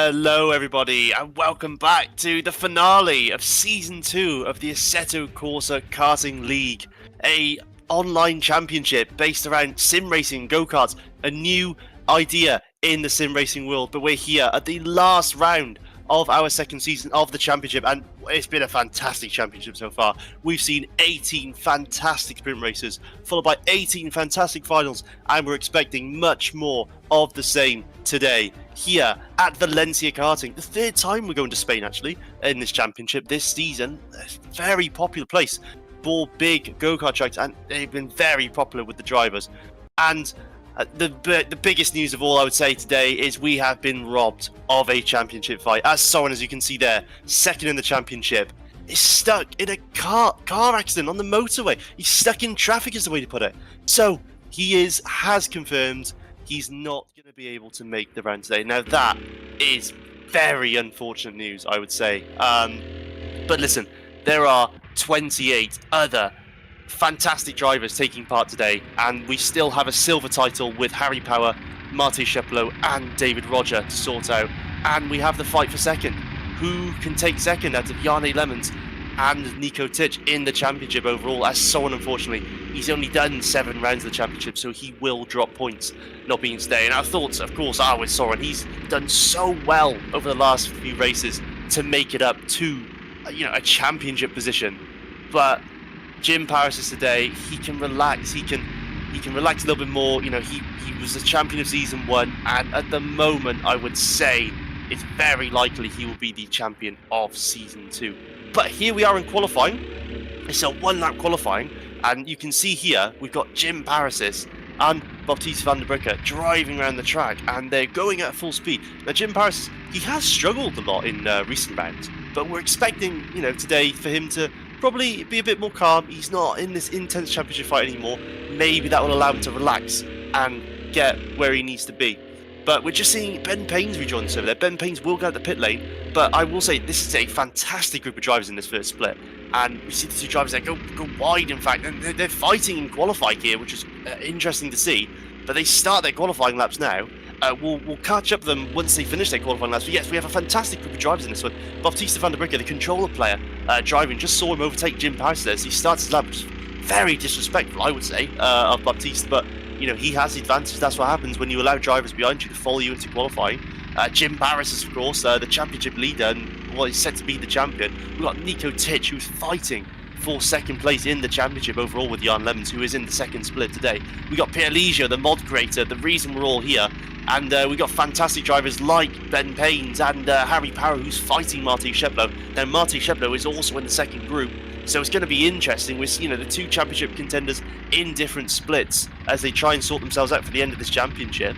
Hello everybody and welcome back to the finale of Season 2 of the Assetto Corsa Karting League, a online championship based around sim racing go-karts, a new idea in the sim racing world, but we're here at the last round of our second season of the championship, and it's been a fantastic championship so far. We've seen 18 fantastic sprint races, followed by 18 fantastic finals, and we're expecting much more of the same today here at Valencia Karting. The third time we're going to Spain, actually, in this championship this season. It's a very popular place for big go-kart tracks, and they've been very popular with the drivers. And the biggest news of all, I would say, today is we have been robbed of a championship fight. As someone, as you can see there, second in the championship, is stuck in a car accident on the motorway. He's stuck in traffic, is the way to put it. So he has confirmed he's not going to be able to make the round today. Now that is very unfortunate news, I would say. But listen, there are 28 other fantastic drivers taking part today, and we still have a silver title with Harry Power, Mate Sheplo and David Roger to sort out, and we have the fight for second. Who can take second out of Jarne Lemons and Nico Titch in the championship overall? As someone, unfortunately, he's only done 7 rounds of the championship, so he will drop points not being today. And our thoughts, of course, are with Soren. He's done so well over the last few races to make it up to a championship position, but Jim Paris is today. He can relax. He can relax a little bit more. He was the champion of season 1, and at the moment, I would say it's very likely he will be the champion of season 2. But here we are in qualifying. It's a 1-lap qualifying, and you can see here we've got Jim Paris and Baptiste van der Brugge driving around the track, and they're going at full speed. Now Jim Paris, he has struggled a lot in recent rounds, but we're expecting today for him to probably be a bit more calm. He's not in this intense championship fight anymore. Maybe that will allow him to relax and get where he needs to be. But we're just seeing Ben Paynes rejoin us over there. Ben Paynes will go out the pit lane, but I will say this is a fantastic group of drivers in this first split. And we see the two drivers that go wide, in fact, and they're fighting in qualifying here, which is interesting to see. But they start their qualifying laps now. We'll catch up them once they finish their qualifying laps. But yes, we have a fantastic group of drivers in this one. Baptiste van der Brugge, the controller player, driving, just saw him overtake Jim Paris there as he starts his lap, which is very disrespectful, I would say, of Baptiste. But he has the advantage. That's what happens when you allow drivers behind you to follow you into qualifying. Jim Paris is, of course, the championship leader, and he's set to be the champion. We've got Nico Titch, who's fighting for second place in the championship overall with Jan Lemons, who is in the second split today. We got Pierre Ligia, the mod creator, the reason we're all here. And we got fantastic drivers like Ben Paynes and Harry Power, who's fighting Mate Sheplo. Now Mate Sheplo is also in the second group, so it's going to be interesting with the two championship contenders in different splits as they try and sort themselves out for the end of this championship.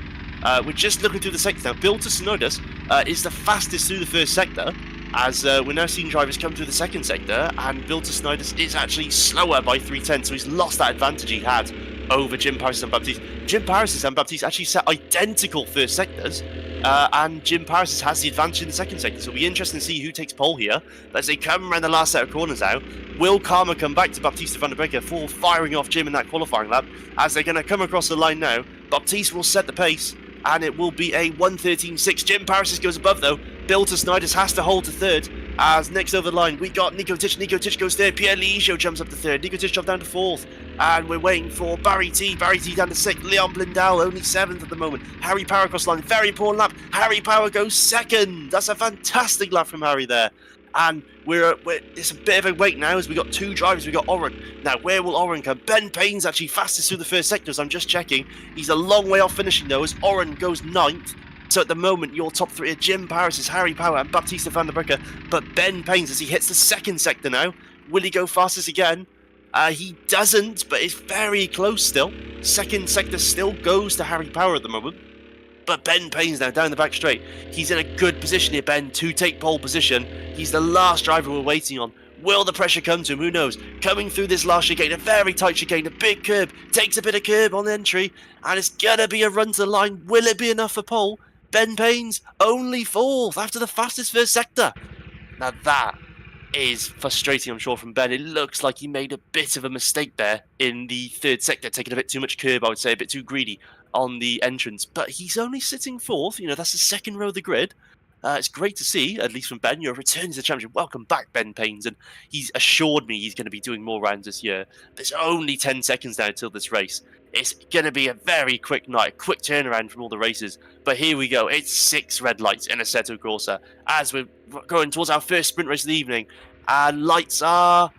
We're just looking through the sectors now. Bill to Sonodas is the fastest through the first sector, as we're now seeing drivers come through the second sector, and Bill to Sonodas is actually slower by 3/10, so he's lost that advantage he had over Jim Paris and Baptiste. Jim Paris and Baptiste actually set identical first sectors, and Jim Paris has the advantage in the second sector, so it'll be interesting to see who takes pole here. But as they come around the last set of corners now, will karma come back to Baptiste van der Brugge for firing off Jim in that qualifying lap? As they're going to come across the line now, Baptiste will set the pace, and it will be a 1:13.6. Jim Paris goes above though. Bill to Sniders has to hold to third. As next over the line, we got Nico Titch. Nico Titch goes third. Pierre Ligia jumps up to third. Nico Titch drops down to fourth. And we're waiting for Barry T. Barry T down to sixth. Leon Blindell only 7th at the moment. Harry Power across the line. Very important lap. Harry Power goes second. That's a fantastic lap from Harry there. And it's a bit of a wait now as we got 2 drivers. We got Oren. Now, where will Oren come? Ben Paynes actually fastest through the first sectors. I'm just checking. He's a long way off finishing though, as Oren goes 9th. So at the moment, your top 3 are Jim Paris, Harry Power, and Baptiste van der Brugge. But Ben Paynes, as he hits the second sector now, will he go fastest again? He doesn't, but it's very close still. Second sector still goes to Harry Power at the moment. But Ben Paynes now down the back straight. He's in a good position here, Ben, to take pole position. He's the last driver we're waiting on. Will the pressure come to him? Who knows? Coming through this last chicane, a very tight chicane, a big curb, takes a bit of curb on entry, and it's gonna be a run to the line. Will it be enough for pole? Ben Paynes only 4th after the fastest first sector. Now that is frustrating, I'm sure, from Ben. It looks like he made a bit of a mistake there in the third sector, taking a bit too much curb, I would say, a bit too greedy on the entrance. But he's only sitting 4th. That's the second row of the grid. It's great to see, at least from Ben. You're returning to the championship. Welcome back, Ben Paynes. And he's assured me he's going to be doing more rounds this year. There's only 10 seconds now until this race. It's going to be a very quick night, a quick turnaround from all the races. But here we go. It's 6 red lights in Assetto Corsa as we're going towards our first sprint race of the evening. And lights are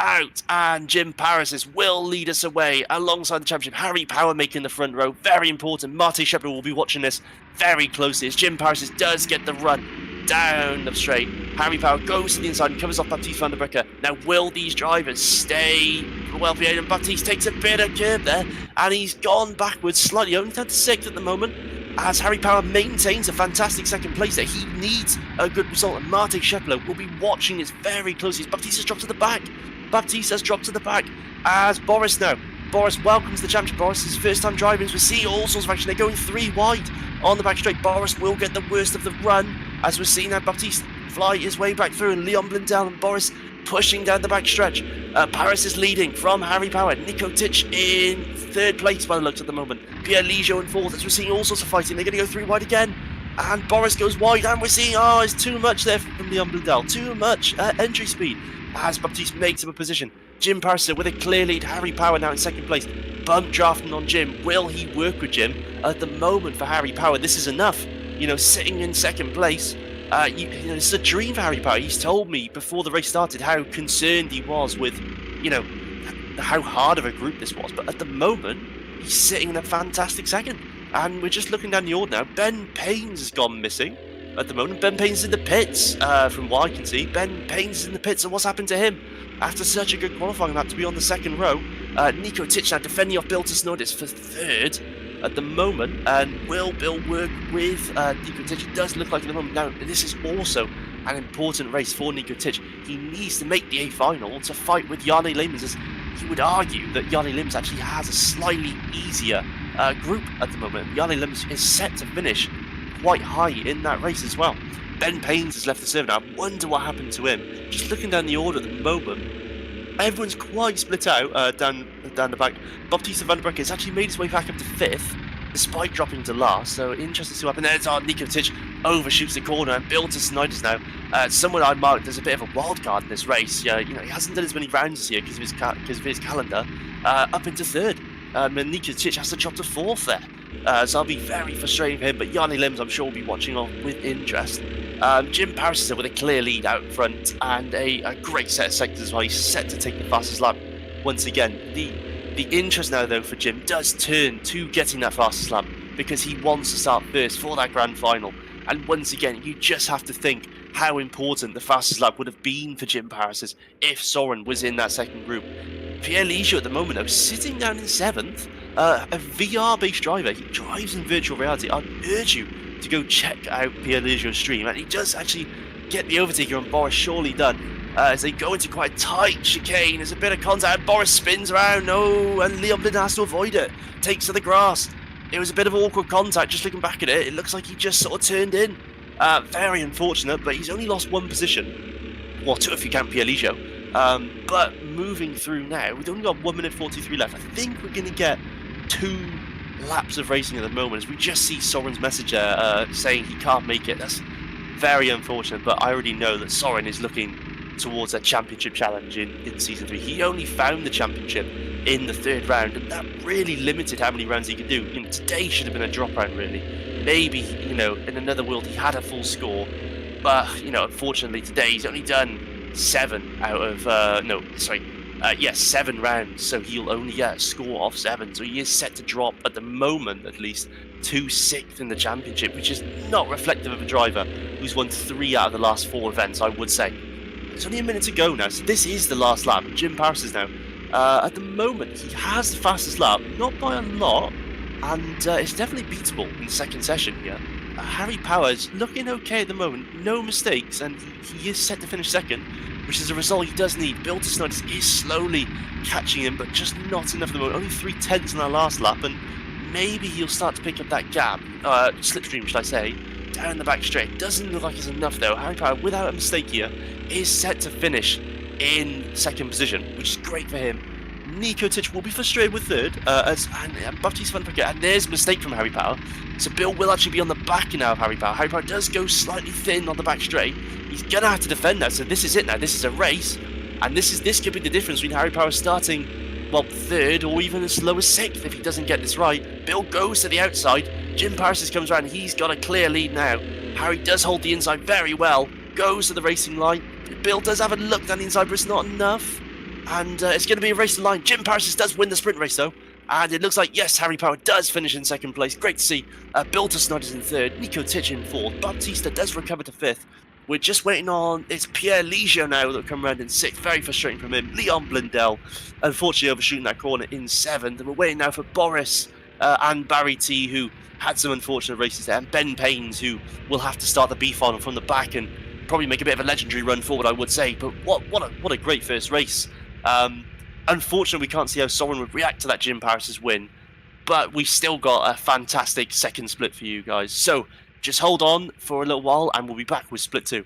out, and Jim Paris will lead us away alongside the championship. Harry Power making the front row, very important. Mate Shepard will be watching this very closely as Jim Paris does get the run down the straight. Harry Power goes to the inside and covers off Baptiste van der Breggen. Now, will these drivers stay well behaved? And Baptiste takes a bit of curb there, and he's gone backwards slightly, only down to 6th at the moment, as Harry Power maintains a fantastic second place there. He needs a good result, and Mate Shepard will be watching this very closely as Baptiste has dropped to the back. Baptiste has dropped to the back as Boris now. Boris welcomes the championship. Boris is first time driving. We see all sorts of action. They're going 3 wide on the back straight. Boris will get the worst of the run as we're seeing now Baptiste fly his way back through, and Leon Blundell and Boris pushing down the back stretch. Paris is leading from Harry Power. Nico Titch in 3rd place by the looks at the moment. Pierre Ligeot in 4th as we're seeing all sorts of fighting. They're going to go 3 wide again. And Boris goes wide, and we're seeing, it's too much there from Leon Blundell. Too much entry speed as Baptiste makes up a position. Jim Paris with a clear lead. Harry Power now in 2nd place. Bump drafting on Jim. Will he work with Jim? At the moment for Harry Power, this is enough. Sitting in 2nd place. It's a dream for Harry Power. He's told me before the race started how concerned he was with, how hard of a group this was. But at the moment, he's sitting in a fantastic 2nd. And we're just looking down the order now. Ben Paynes has gone missing. At the moment, Ben Paynes is in the pits, from what I can see. Ben Paynes is in the pits, and what's happened to him? After such a good qualifying lap to be on the 2nd row, Nico Titch now defending off Bill Tesnodis for 3rd at the moment, and will Bill work with Nico Titch? It does look like at the moment. Now, this is also an important race for Nico Titch. He needs to make the A final to fight with Jarne Leemans, as he would argue that Jarne Leemans actually has a slightly easier group at the moment. Jarne Leemans is set to finish quite high in that race as well. Ben Paynes has left the server now. I wonder what happened to him. Just looking down the order at the moment, everyone's quite split out down the back. Baptiste van der Breggen has actually made his way back up to 5th, despite dropping to last. So interesting to see what happened. There's Nico Titch overshoots the corner, and Bill Tesnodis now. Someone I marked as a bit of a wild card in this race. He hasn't done as many rounds this year because of his calendar. Up into 3rd. And Nico Titch has to drop to 4th there. So I'll be very frustrating for him, but Jarne Leemans I'm sure will be watching on with interest. Jim Paris is there with a clear lead out front and a great set of sectors as well. He's set to take the fastest lap once again. The interest now though for Jim does turn to getting that fastest lap because he wants to start first for that grand final. And once again, you just have to think how important the fastest lap would have been for Jim Paris if Soren was in that 2nd group. Pierre Ligeot at the moment though, sitting down in 7th, a VR-based driver. He drives in virtual reality. I'd urge you to go check out Pierre Ligeot's stream, and he does actually get the overtaker on Boris, surely done, as they go into quite a tight chicane. There's a bit of contact, and Boris spins around, and Leon Blundell has to avoid it, takes to the grass. It was a bit of awkward contact. Just looking back at it, it looks like he just sort of turned in. Very unfortunate, but he's only lost 1 position, or 2 if you count Pierre Ligeot. But moving through now, we've only got 1 minute 43 left. I think we're going to get 2 laps of racing at the moment, as we just see Soren's messenger saying he can't make it. That's very unfortunate, but I already know that Soren is looking towards a championship challenge in Season 3. He only found the championship in the 3rd round, and that really limited how many rounds he could do. Today should have been a drop round, really. Maybe, in another world he had a full score, but, unfortunately today he's only done 7 out of, 7 rounds, so he'll only get a score of 7, so he is set to drop, at the moment at least, to 6th in the championship, which is not reflective of a driver who's won 3 out of the last 4 events, I would say. There's only a minute to go now, so this is the last lap. Jim Paris is now, at the moment, he has the fastest lap, not by a lot, and it's definitely beatable in the 2nd session here. Harry Power's looking okay at the moment, no mistakes, and he is set to finish 2nd, which is a result he does need. Bill Tesnodis is slowly catching him, but just not enough at the moment. Only 3/10 in our last lap, and maybe he'll start to pick up that gap, slipstream, should I say, down the back straight. Doesn't look like it's enough though. Harry Power, without a mistake here, is set to finish in 2nd position, which is great for him. Nico Titch will be frustrated with third, and Baptiste Van Paquet, and there's a mistake from Harry Power. So Bill will actually be on the back now of Harry Power. Harry Power does go slightly thin on the back straight. He's going to have to defend that, so this is it now. This is a race, and this could be the difference between Harry Power starting, well, third or even as low as sixth if he doesn't get this right. Bill goes to the outside. Jim Parsons comes around. He's got a clear lead now. Harry does hold the inside very well, goes to the racing line. Bill does have a look down the inside, but it's not enough. And it's going to be a race to the line. Jim Parsons does win the sprint race, though. And it looks like, yes, Harry Power does finish in second place. Great to see. Bill Snod is in third. Nico Titch in fourth. Baptista does recover to fifth. We're just waiting on... It's Pierre Ligier now that will come around in sixth. Very frustrating from him. Leon Blundell, unfortunately, overshooting that corner in seventh. And we're waiting now for Boris and Barry T, who had some unfortunate races there. And Ben Paynes, who will have to start the B final from the back and probably make a bit of a legendary run forward, I would say. But what a great first race. Unfortunately, we can't see how Soren would react to that Jim Parsons win, but we've still got a fantastic second split for you guys. So just hold on for a little while and we'll be back with split 2.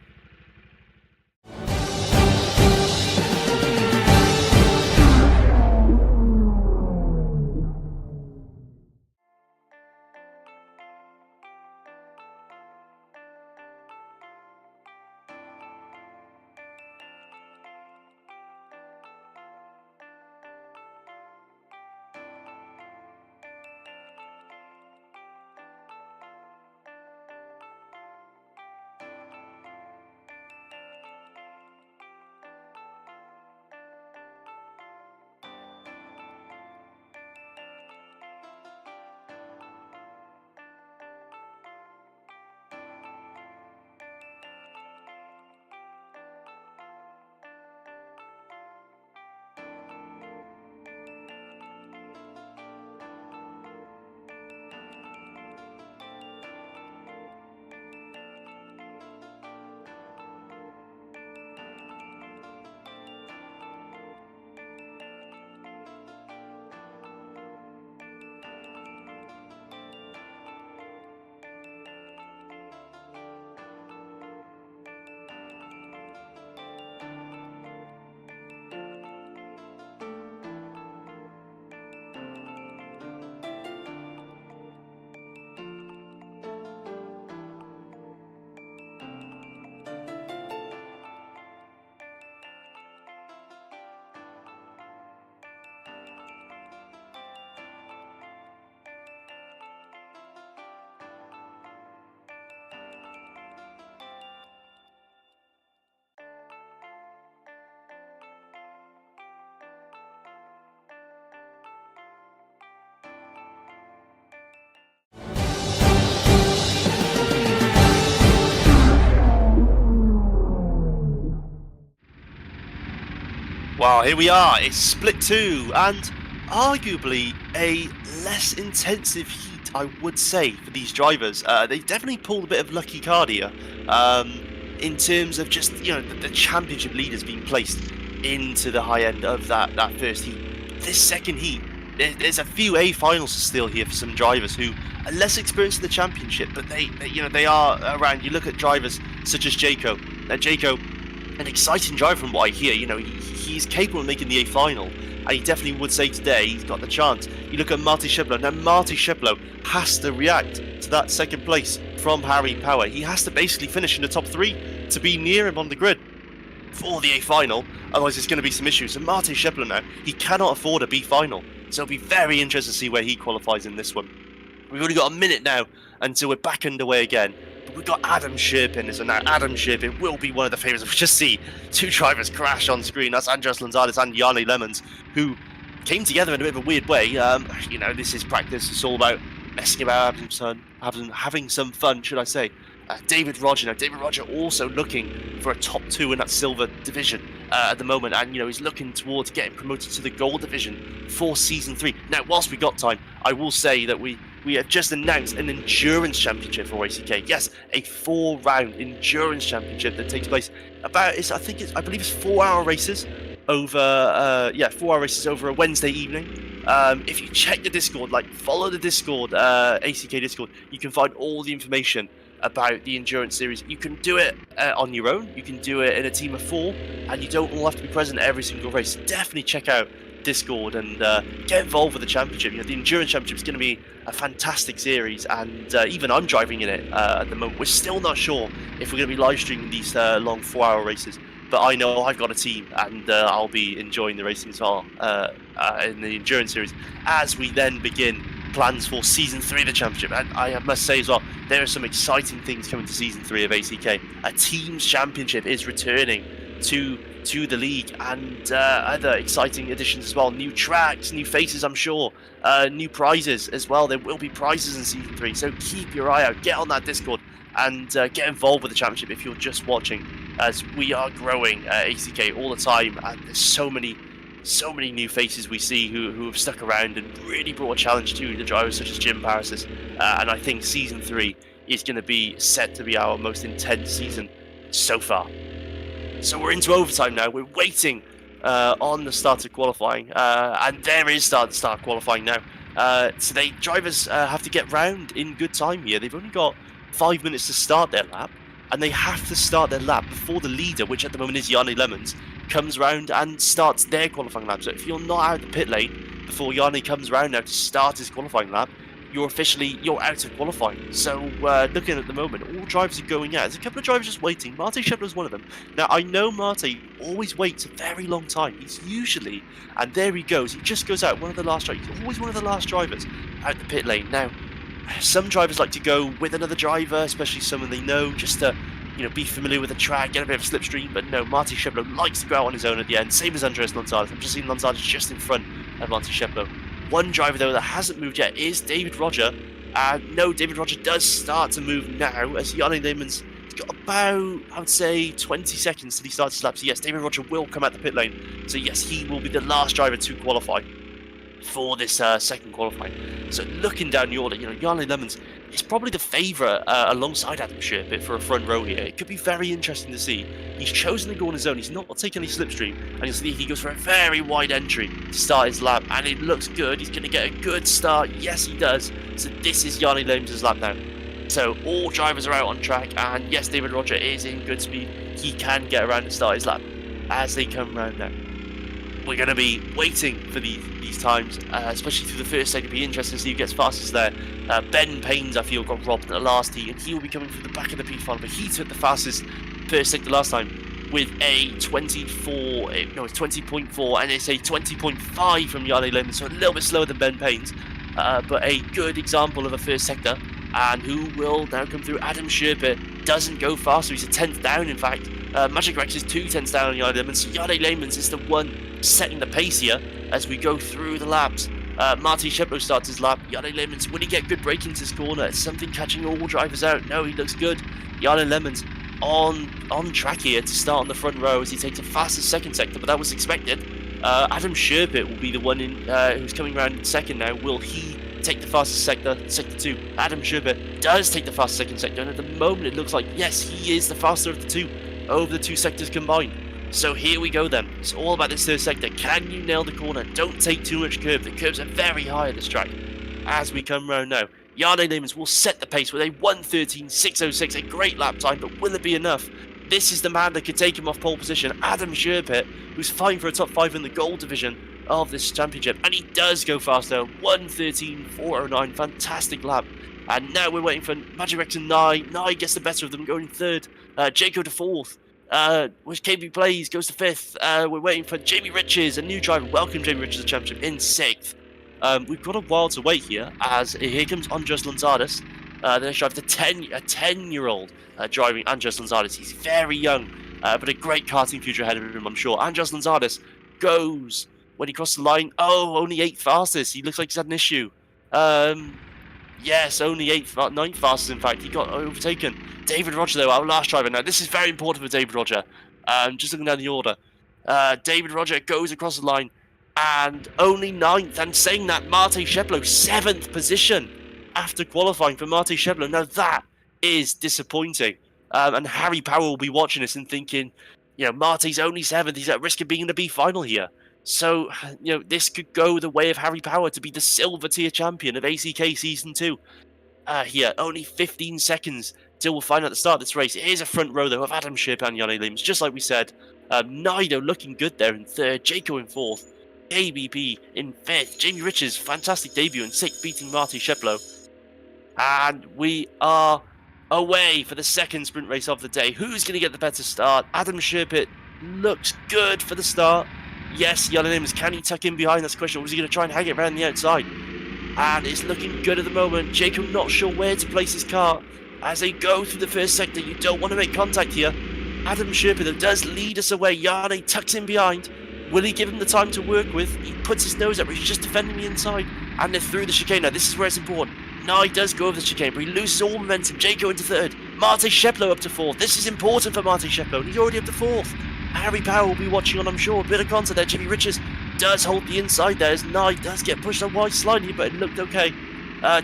Wow, here we are. It's split 2, and arguably a less intensive heat, I would say, for these drivers. They definitely pulled a bit of lucky card here, in terms of just, you know, the championship leaders being placed into the high end of that first heat. This second heat, there's a few A finals still here for some drivers who are less experienced in the championship, but they are around. You look at drivers such as Jaco. Now, Jaco, an exciting driver from what I hear. You know, he's capable of making the A final, and he definitely would say today he's got the chance. You look at Marty Shiplow. Now, Marty Shiplow has to react to that second place from Harry Power. He has to basically finish in the top 3 to be near him on the grid for the A final, otherwise there's going to be some issues. And Marty Shiplow now, he cannot afford a B final, so it'll be very interesting to see where he qualifies in this one. We've only got a minute now until we're back underway again. But we've got Adam Sherpin, so now Adam Sherpin will be one of the favourites. We just see two drivers crash on screen. That's Andres Lanzares and Yanni Lemons, who came together in a bit of a weird way. You know, this is practice. It's all about messing about, having some fun, should I say. David Roger. Now, David Roger also looking for a top 2 in that silver division at the moment, and you know, he's looking towards getting promoted to the gold division for season 3. Now, whilst we got time, I will say that we have just announced an endurance championship for ACK. Yes, a 4-round endurance championship that takes place I believe it's 4-hour races over 4-hour races over a Wednesday evening. If you check the Discord, follow the Discord, ACK Discord, you can find all the information about the endurance series. You can do it on your own, you can do it in a team of 4, and you don't all have to be present at every single race. Definitely check out Discord and get involved with the championship. You know, the Endurance Championship is going to be a fantastic series, and even I'm driving in it at the moment. We're still not sure if we're going to be live streaming these long 4-hour races, but I know I've got a team, and I'll be enjoying the racing as well in the Endurance series as we then begin plans for Season 3 of the Championship. And I must say as well, there are some exciting things coming to Season 3 of ACK. A Teams Championship is returning to the league, and other exciting additions as well. New tracks, new faces, I'm sure, new prizes as well. There will be prizes in Season 3, so keep your eye out, get on that Discord, and get involved with the Championship if you're just watching, as we are growing ACK all the time, and there's so many new faces we see who have stuck around and really brought a challenge to the drivers such as Jim Paris, and I think Season 3 is going to be set to be our most intense season so far. So we're into overtime now. We're waiting on the start of qualifying, and there is start qualifying now. So drivers have to get round in good time here. They've only got 5 minutes to start their lap, and they have to start their lap before the leader, which at the moment is Yanni Lemons, comes round and starts their qualifying lap. So if you're not out of the pit lane before Yanni comes round now to start his qualifying lap, you're out of qualifying. So looking at the moment, all drivers are going out. There's a couple of drivers just waiting. Marte Scheffler's one of them. Now I know Marte always waits a very long time. He's usually, and there he goes. He just goes out, one of the last drivers. He's always one of the last drivers out the pit lane. Now, some drivers like to go with another driver, especially someone they know, just to be familiar with the track, get a bit of a slipstream. But no, Marte Scheffler likes to go out on his own at the end. Same as Andres Gonzalez. I'm just seeing Gonzalez just in front of Marte Scheffler. One driver, though, that hasn't moved yet is David Roger. No, David Roger does start to move now, as Yanni Lehman's got about, I would say, 20 seconds till he starts his lap. So yes, David Roger will come out the pit lane. So yes, he will be the last driver to qualify for this second qualifying. So looking down the order, Yanni Lemons is probably the favourite alongside Adam Sherpitt for a front row here. It could be very interesting to see. He's chosen to go on his own. He's not taking any slipstream, and you'll see he goes for a very wide entry to start his lap, and it looks good. He's going to get a good start. Yes, he does. So this is Yanni Lemons' lap now. So all drivers are out on track, and yes, David Roger is in good speed. He can get around and start his lap as they come round now. We're going to be waiting for these times, especially through the first sector. It'll be interesting to see who gets fastest there. Ben Paynes, I feel, got robbed in the last heat, and he will be coming from the back of the P5, but he took the fastest first sector last time with a 20.4, and it's a 20.5 from Yanni Lemons, so a little bit slower than Ben Paynes, but a good example of a first sector. And who will now come through? Adam Sherpitt doesn't go faster. He's a 10th down, in fact. Magic Rex is 2 tenths down on Yanni Lemons. So Yanni Lemons is the one setting the pace here as we go through the laps. Marty Sheplo starts his lap. Yanni Lemons, will he get good break into his corner? Is something catching all drivers out? No, he looks good. Yanni Lemons on track here to start on the front row as he takes a fastest second sector, but that was expected. Adam Sherpitt will be the one who's coming around in second now. Will he take the fastest sector 2? Adam Sherpitt does take the fastest second sector, and at the moment it looks like, yes, he is the faster of the two over the two sectors combined. So here we go then. It's all about this third sector. Can you nail the corner? Don't take too much curb. The curbs are very high at this track. As we come round now, Yanni Lemons will set the pace with a 1:13.606, a great lap time, but will it be enough? This is the man that could take him off pole position, Adam Sherpitt, who's fighting for a top 5 in the gold division of this championship, and he does go faster. 1:13.409, fantastic lap. And now we're waiting for Magic Rex and Nye. Nye gets the better of them, going third. Jaco to fourth. Which KB Plays goes to fifth. We're waiting for Jamie Riches, a new driver. Welcome Jamie Riches to the championship in sixth. We've got a while to wait here, as here comes Andres Lanzadas. The next driver, a 10-year-old driving Andres Lanzadas. He's very young, but a great karting future ahead of him, I'm sure. Andres Lanzadas goes when he crosses the line. Oh, only 8th fastest. He looks like he's had an issue. Yes, only 9th fastest, in fact. He got overtaken. David Roger, though, our last driver. Now, this is very important for David Roger. Just looking down the order. David Roger goes across the line, and only 9th. And saying that, Marte Scheplo, 7th position after qualifying for Marte Scheplo. Now, that is disappointing. And Harry Power will be watching this and thinking, Marte's only 7th. He's at risk of being in the B final here. So, this could go the way of Harry Power to be the silver tier champion of ACK Season 2. Here, only 15 seconds till we'll find out the start of this race. Here's a front row, though, of Adam Sherpitt and Yanni Lemons, just like we said. Nido looking good there in third, Jaco in fourth. KBP in 5th. Jamie Richards, fantastic debut in 6th, beating Marty Sheplo. And we are away for the second sprint race of the day. Who's going to get the better start? Adam Sherpitt looks good for the start. Yes, Jan Nims, can he tuck in behind? That's the question. Or is he going to try and hang it around the outside? And it's looking good at the moment. Jacob not sure where to place his car. As they go through the first sector, you don't want to make contact here. Adam Sherpitt does lead us away. Yarne tucks in behind. Will he give him the time to work with? He puts his nose up, he's just defending the inside. And they're through the chicane. Now, this is where it's important. Nye does go over the chicane, but he loses all momentum. Jaco into 3rd. Marte Sheplo up to 4th. This is important for Marte Sheplo, and he's already up to 4th. Harry Power will be watching on, I'm sure. A bit of contact there. Jimmy Richards does hold the inside there as Nye does get pushed on wide slightly, but it looked okay.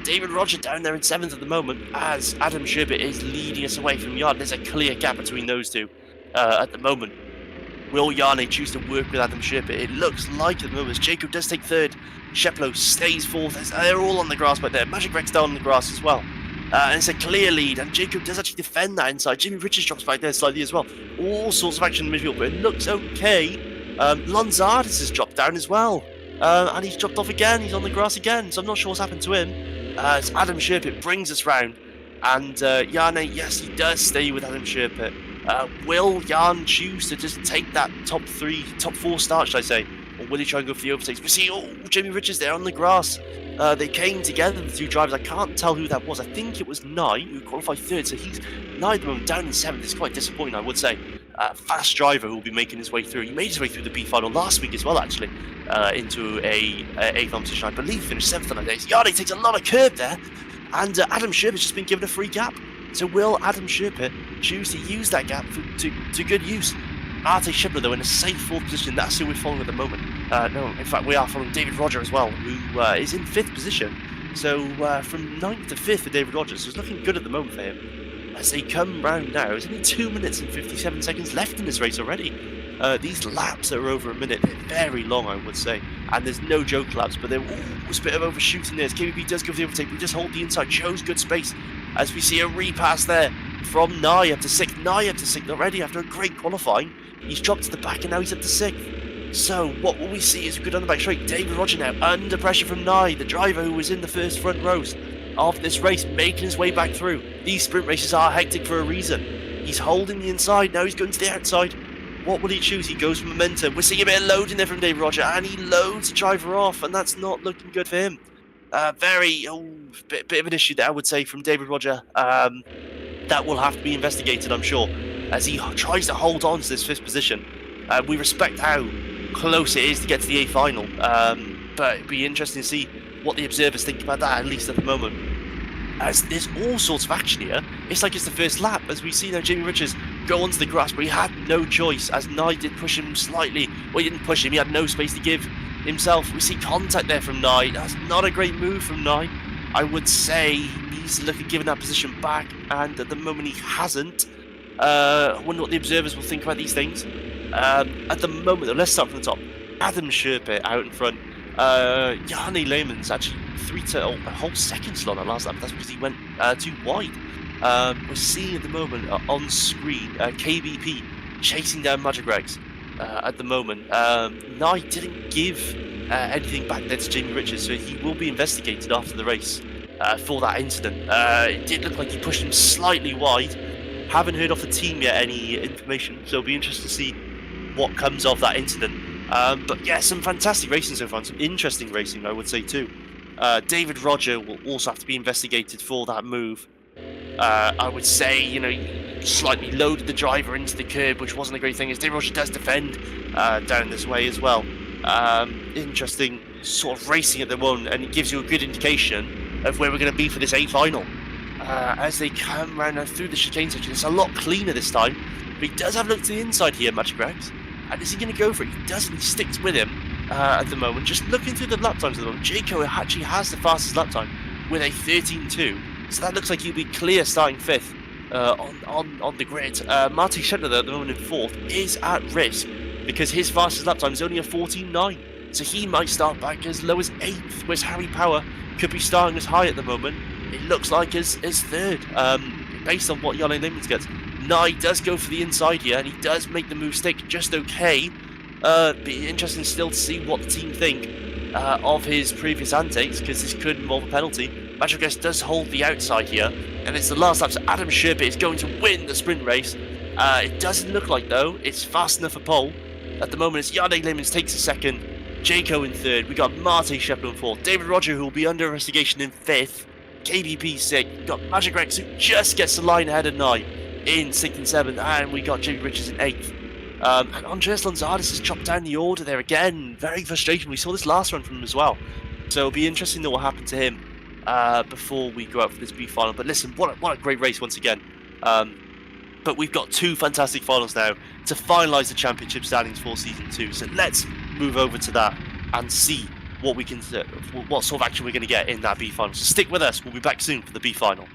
David Roger down there in 7th at the moment, as Adam Sherpitt is leading us away from Yarne. There's a clear gap between those two at the moment. Will Yarne choose to work with Adam Sherpitt? It looks like at the moment. Jacob does take 3rd. Sheplo stays 4th. They're all on the grass right there. Magic Rex down on the grass as well. And it's a clear lead. And Jacob does actually defend that inside. Jimmy Richards drops back there slightly as well. All sorts of action in the midfield, but it looks okay. Lonzardis has dropped down as well. And he's dropped off again. He's on the grass again. So I'm not sure what's happened to him. As Adam Sherpitt brings us round. And Yarne, yes, he does stay with Adam Sherpitt. Will Jan choose to just take that top 4 start, should I say? Or will he try and go for the overtakes? We see, Jimmy Richards there on the grass. They came together, the two drivers. I can't tell who that was. I think it was Nye, who qualified 3rd. So he's, Nye at the moment, down in 7th. It's quite disappointing, I would say. Fast driver who will be making his way through. He made his way through the B final last week as well, actually, into a competition. I believe finished 7th on that day. Yarde takes a lot of curb there. And Adam Sherpitt's just been given a free gap. So will Adam Sherpitt choose to use that gap to good use? Marte Sheplo, though, in a safe 4th position. That's who we're following at the moment. No, in fact, we are following David Roger as well, who is in 5th position. So from 9th to 5th for David Rogers. So it's looking good at the moment for him. As they come round now, there's only 2 minutes and 57 seconds left in this race already. These laps that are over a minute, they're very long, I would say. And there's no joke laps, but there was a bit of overshooting there. As KBP does go for the overtake, we just hold the inside, shows good space. As we see a repass there from Nye up to 6th. Nye up to 6th already after a great qualifying. He's dropped to the back and now he's up to 6th. So what will we see is good on the back straight. David Roger now under pressure from Nye, the driver who was in the first front rows of this race, making his way back through. These sprint races are hectic for a reason. He's holding the inside, now he's going to the outside. What will he choose? He goes for momentum. We're seeing a bit of loading there from David Roger, and he loads the driver off, and that's not looking good for him. Bit of an issue there, I would say, from David Roger. That will have to be investigated, I'm sure, as he tries to hold on to this 5th position. We respect how close it is to get to the A final, but it'd be interesting to see what the observers think about that, at least at the moment. As there's all sorts of action here, it's like it's the first lap. As we see now, Jamie Richards go onto the grass, but he had no choice, as Nye did push him slightly. Well, he didn't push him, he had no space to give himself. We see contact there from Nye. That's not a great move from Nye. I would say he needs to look at giving that position back, and at the moment he hasn't. I wonder what the observers will think about these things. At the moment, though, let's start from the top. Adam Sherpitt out in front. Yarne Lehman's actually a whole second slot on last lap. That's because he went too wide. We're seeing at the moment on screen KBP chasing down Magic Rex at the moment. Nye didn't give anything back there to Jamie Richards, so he will be investigated after the race for that incident. It did look like he pushed him slightly wide. Haven't heard off the team yet any information, so it'll be interesting to see what comes of that incident. But yeah, some fantastic racing so far, some interesting racing, I would say too. David Roger will also have to be investigated for that move. I would say, he slightly loaded the driver into the curb, which wasn't a great thing, as David Roger does defend down this way as well. Interesting sort of racing at the moment, and it gives you a good indication of where we're going to be for this A final. As they come round now through the chicane section, it's a lot cleaner this time, but he does have a look to the inside here, Magic Rex. And is he going to go for it? He doesn't. He sticks with him at the moment. Just looking through the lap times at the moment, Jaco actually has the fastest lap time with a 13.2. So that looks like he'll be clear starting 5th on the grid. Marty Schindler, at the moment in 4th, is at risk because his fastest lap time is only a 14.9. So he might start back as low as 8th, whereas Harry Power could be starting as high at the moment. It looks like as 3rd, based on what Jan Lehmans gets. Nye does go for the inside here, and he does make the move stick just okay. Be interesting still to see what the team think of his previous antics, because this could involve a penalty. Magic S does hold the outside here, and it's the last lap, so Adam Sherbet is going to win the sprint race. It doesn't look like, though, it's fast enough for pole. At the moment, it's Yarde Lemons takes a second, Jaco in third, we got Marte Shepard in fourth, David Roger, who will be under investigation, in fifth, KDP sixth, we got Magic Rex, who just gets the line ahead of 9 in sixth and seventh, and we got Jimmy Richards in eighth. And Andreas Lanzardis has chopped down the order there again. Very frustrating. We saw this last run from him as well. So it'll be interesting to know what happened to him before we go out for this B final. But listen, what a great race once again. But we've got 2 fantastic finals now to finalise the championship standings for Season 2. So let's move over to that and see what we can, what sort of action we're going to get in that B final. So stick with us. We'll be back soon for the B final.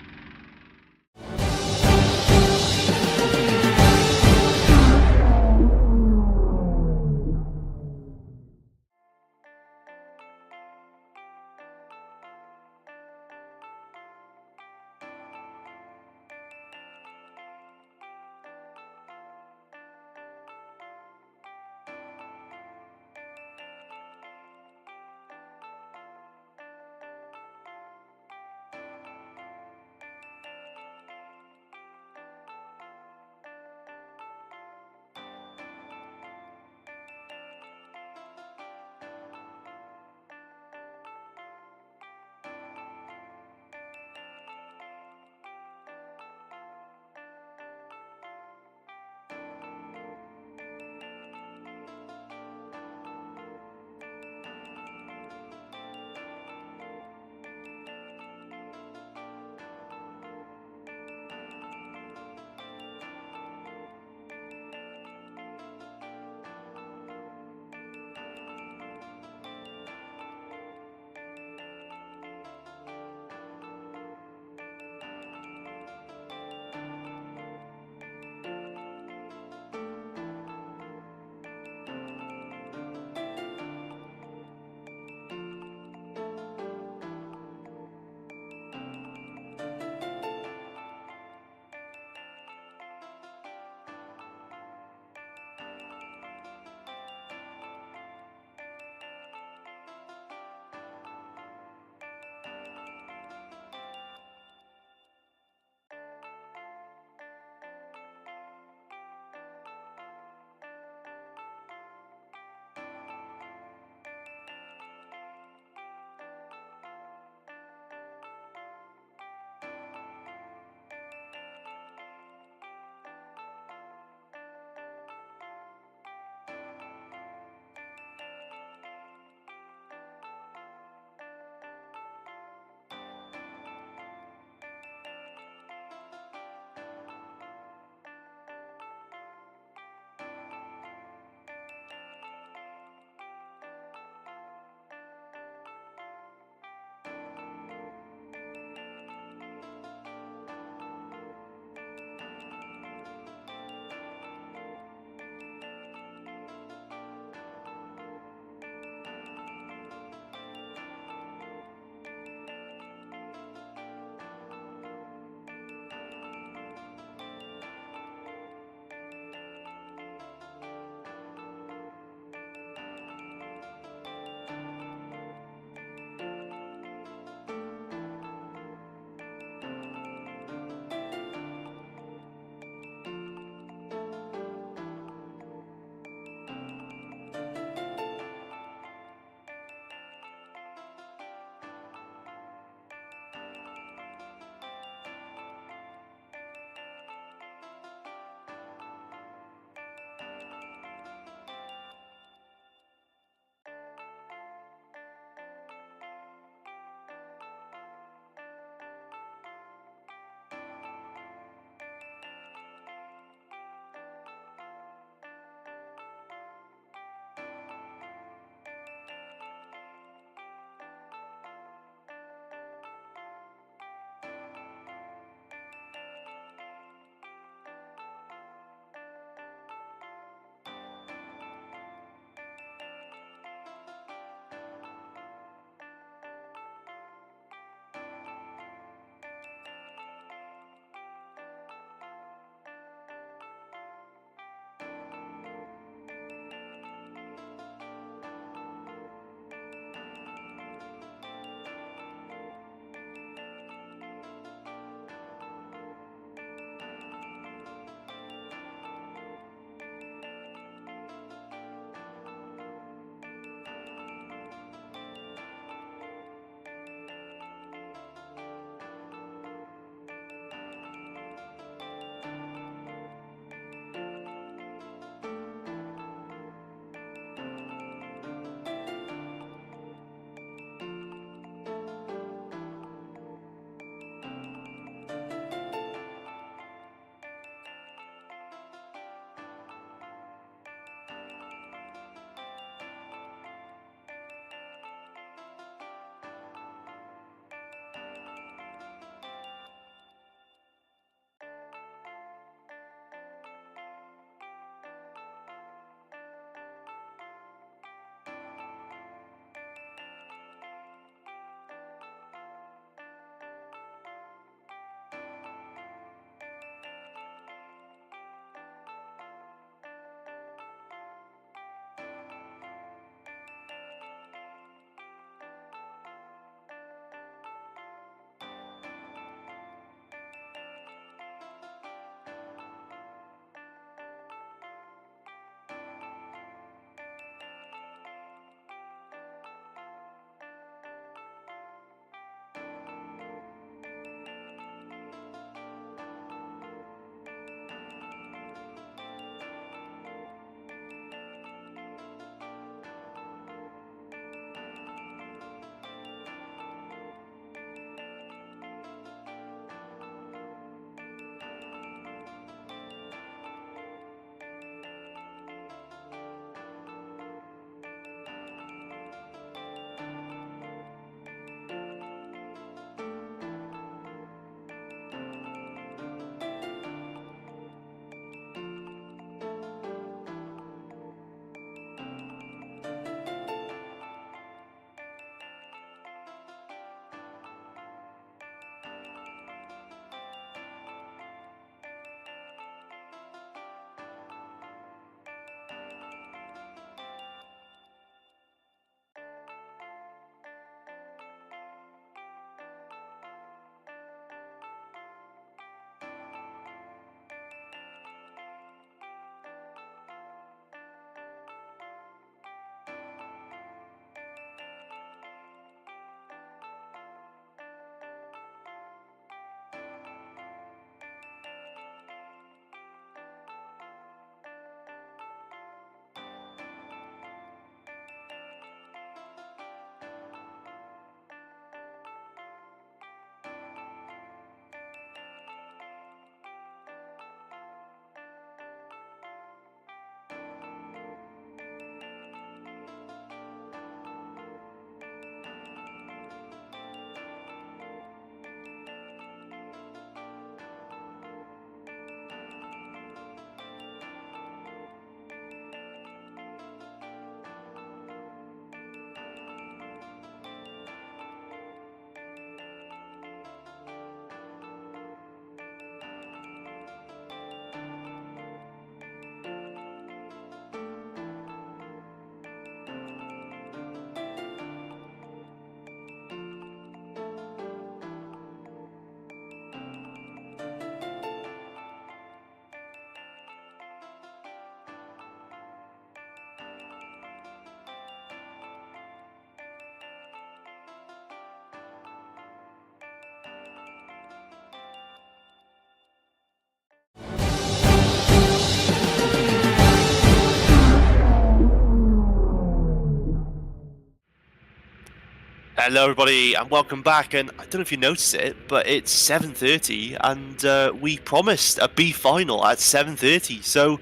Hello, everybody, and welcome back. And I don't know if you noticed it, but it's 7:30, and we promised a B final at 7:30. So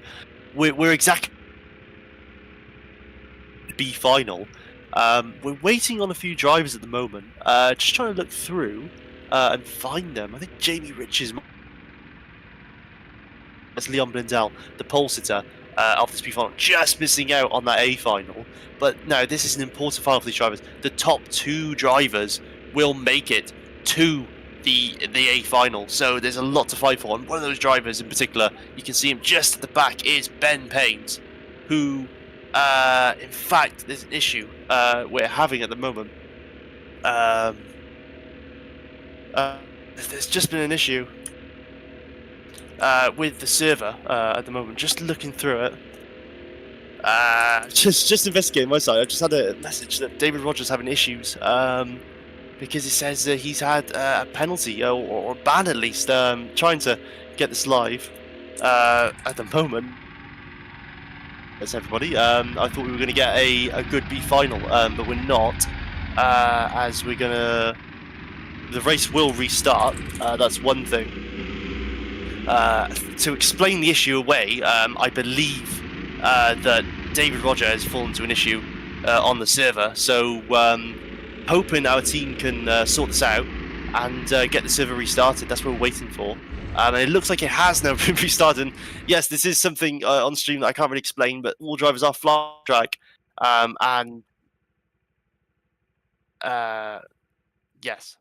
we're exactly B final. We're waiting on a few drivers at the moment. Just trying to look through and find them. I think Jamie Rich's as Leon Blundell, the pole sitter of this B final, just missing out on that A final. But no, this is an important final for these drivers. The top two drivers will make it to the A final, so there's a lot to fight for. And one of those drivers in particular, you can see him just at the back, is Ben Paynes, who, in fact, there's an issue we're having at the moment. There's just been an issue with the server at the moment. Just looking through it, just investigating my side. I just had a message that David Rogers having issues because it says that he's had a penalty or a ban at least. Trying to get this live at the moment. That's everybody. I thought we were going to get a good B final, but we're not. As we're gonna, the race will restart. That's one thing. To explain the issue away, I believe that David Roger has fallen into an issue on the server, so hoping our team can sort this out and get the server restarted. That's what we're waiting for. And it looks like it has now been restarted. And yes, this is something on stream that I can't really explain, but all drivers are fly track, and yes.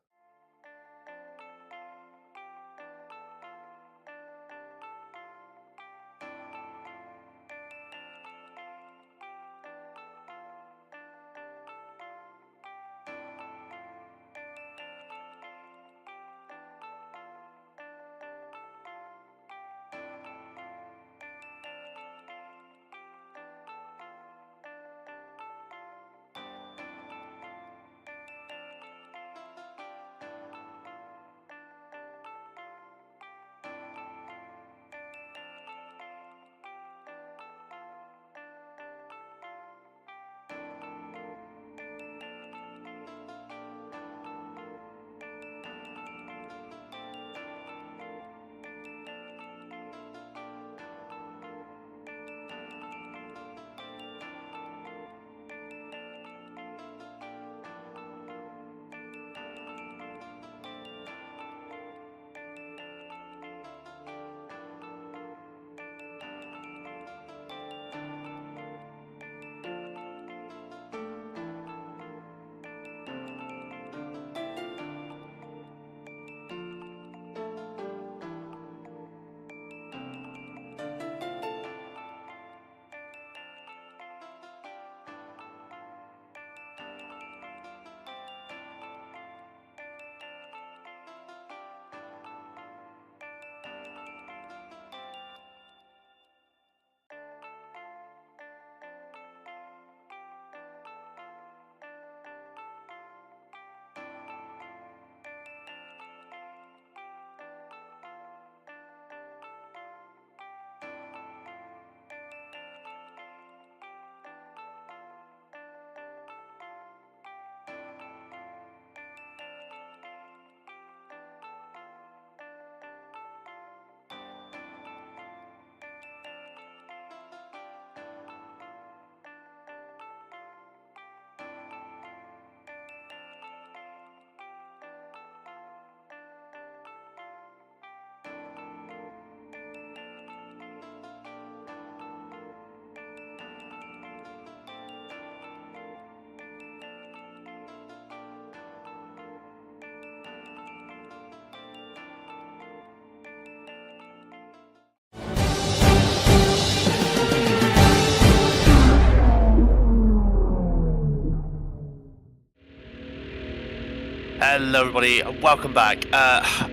Hello everybody, and welcome back.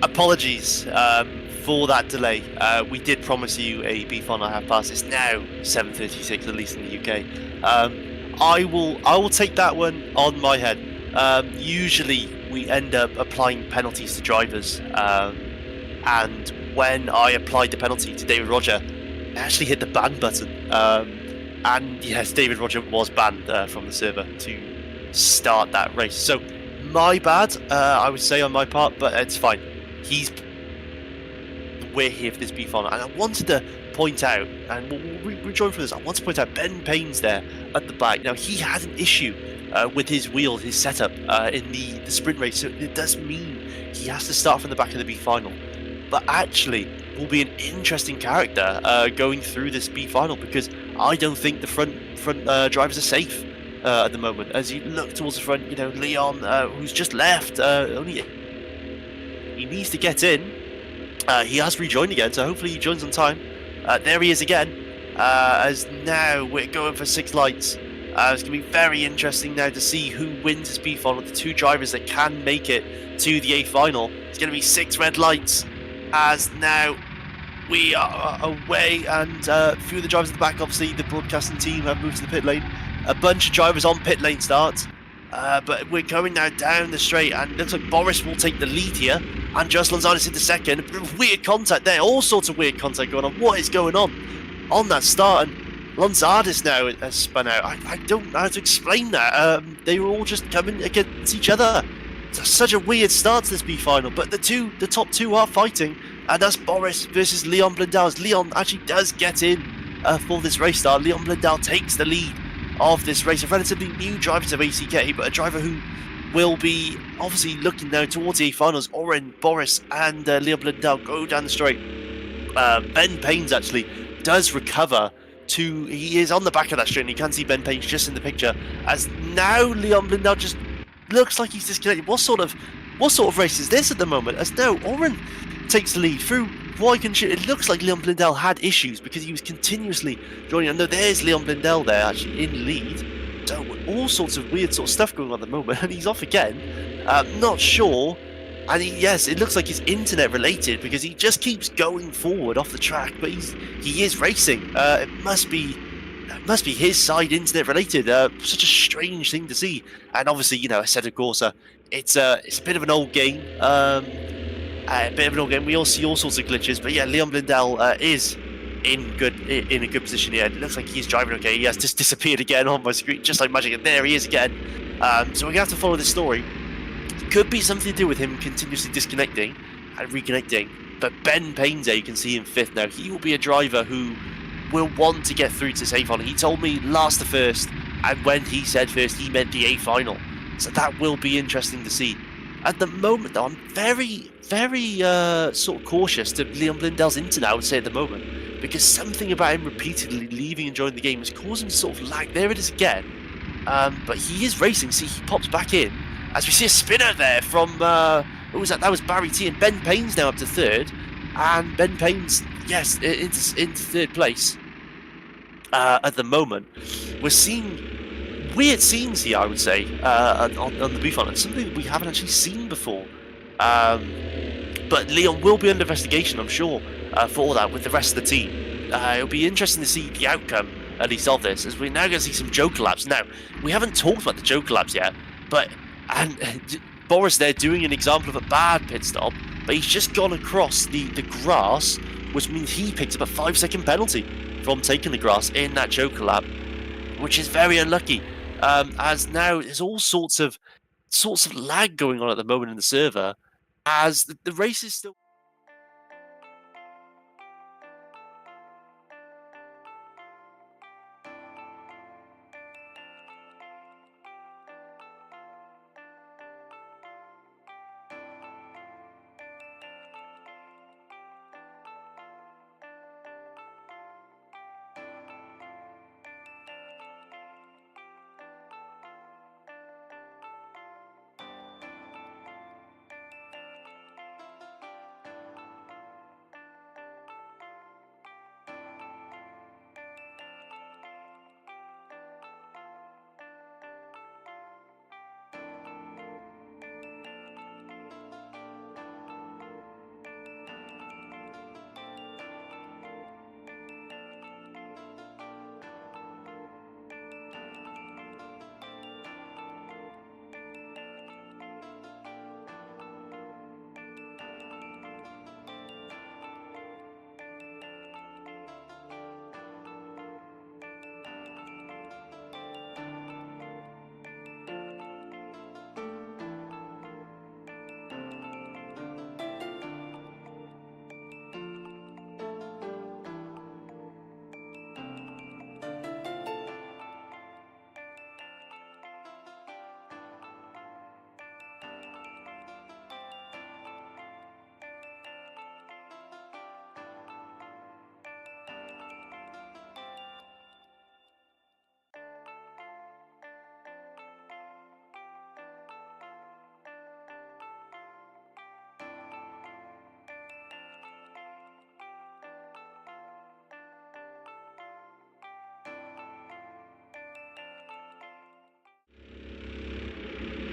Apologies for that delay. We did promise you a B final at half past. It's now 7:36, at least in the UK. I will take that one on my head. Usually we end up applying penalties to drivers, and when I applied the penalty to David Roger, I actually hit the ban button. And yes, David Roger was banned from the server to start that race. So my bad, I would say on my part, but it's fine. We're here for this B final, and I wanted to point out, and we'll rejoin from this. I want to point out Ben Payne's there at the back. Now he had an issue with his wheels, his setup in the sprint race, so it does mean he has to start from the back of the B final. But actually, will be an interesting character going through this B final, because I don't think the front drivers are safe at the moment. As you look towards the front, you know, Leon, who's just left, he needs to get in. He has rejoined again, so hopefully he joins on time. There he is again, as now we're going for 6 lights. It's going to be very interesting now to see who wins this B final, the 2 drivers that can make it to the A final. It's going to be 6 red lights, as now we are away, and a few of the drivers at the back, obviously the broadcasting team, have moved to the pit lane. A bunch of drivers on pit lane starts, but we're going now down the straight, and it looks like Boris will take the lead here, and just Lanzanis into second. Weird contact there, all sorts of weird contact going on. What is going on that start? And Lanzanis now has spun out. I don't know how to explain that. They were all just coming against each other. It's such a weird start to this B final, but the top two are fighting, and that's Boris versus Leon Blundell. As Leon actually does get in for this race start. Leon Blundell takes the lead of this race. A relatively new driver to ACK, but a driver who will be obviously looking now towards the finals. Oren, Boris, and Leon Blundell go down the straight. Ben Payne's actually does recover. He is on the back of that straight, and you can see Ben Payne just in the picture. As now Leon Blundell just looks like he's disconnected. What sort of race is this at the moment? As now Oren takes the lead through Wykenshire. It looks like Leon Blundell had issues because he was continuously joining. I know there's Leon Blundell there actually in lead. So all sorts of weird stuff going on at the moment, and he's off again. Not sure. And yes, it looks like it's internet related because he just keeps going forward off the track, but he is racing. It must be his side internet related. Such a strange thing to see. And obviously, you know, assetto corsa, it's a bit of an old game. We all see all sorts of glitches, but yeah, Leon Blundell is in a good position here. It looks like he's driving okay. He has just disappeared again on my screen, just like magic, and there he is again. So we're gonna have to follow this story. Could be something to do with him continuously disconnecting and reconnecting. But Ben Payne's there, you can see him 5th now. He will be a driver who will want to get through to this A final. He told me last to first, and when he said first, he meant the A final. So that will be interesting to see. At the moment, though, I'm very, very sort of cautious to Leon Blundell's internet, I would say, at the moment, because something about him repeatedly leaving and joining the game is causing sort of lag. There it is again. But he is racing. See, he pops back in. As we see a spinner there from, who was that? That was Barry T. And Ben Payne's now up to 3rd. And Ben Payne's, yes, into 3rd place at the moment. We're seeing weird scenes here, I would say, on the B final. It's something that we haven't actually seen before. But Leon will be under investigation, I'm sure, for all that with the rest of the team. It'll be interesting to see the outcome, at least, of this, as we're now going to see some Joker laps. Now, we haven't talked about the Joker laps yet, but Boris there doing an example of a bad pit stop, but he's just gone across the grass, which means he picks up a 5-second penalty from taking the grass in that Joker lap, which is very unlucky. As now there's all sorts of lag going on at the moment in the server, as the race is still.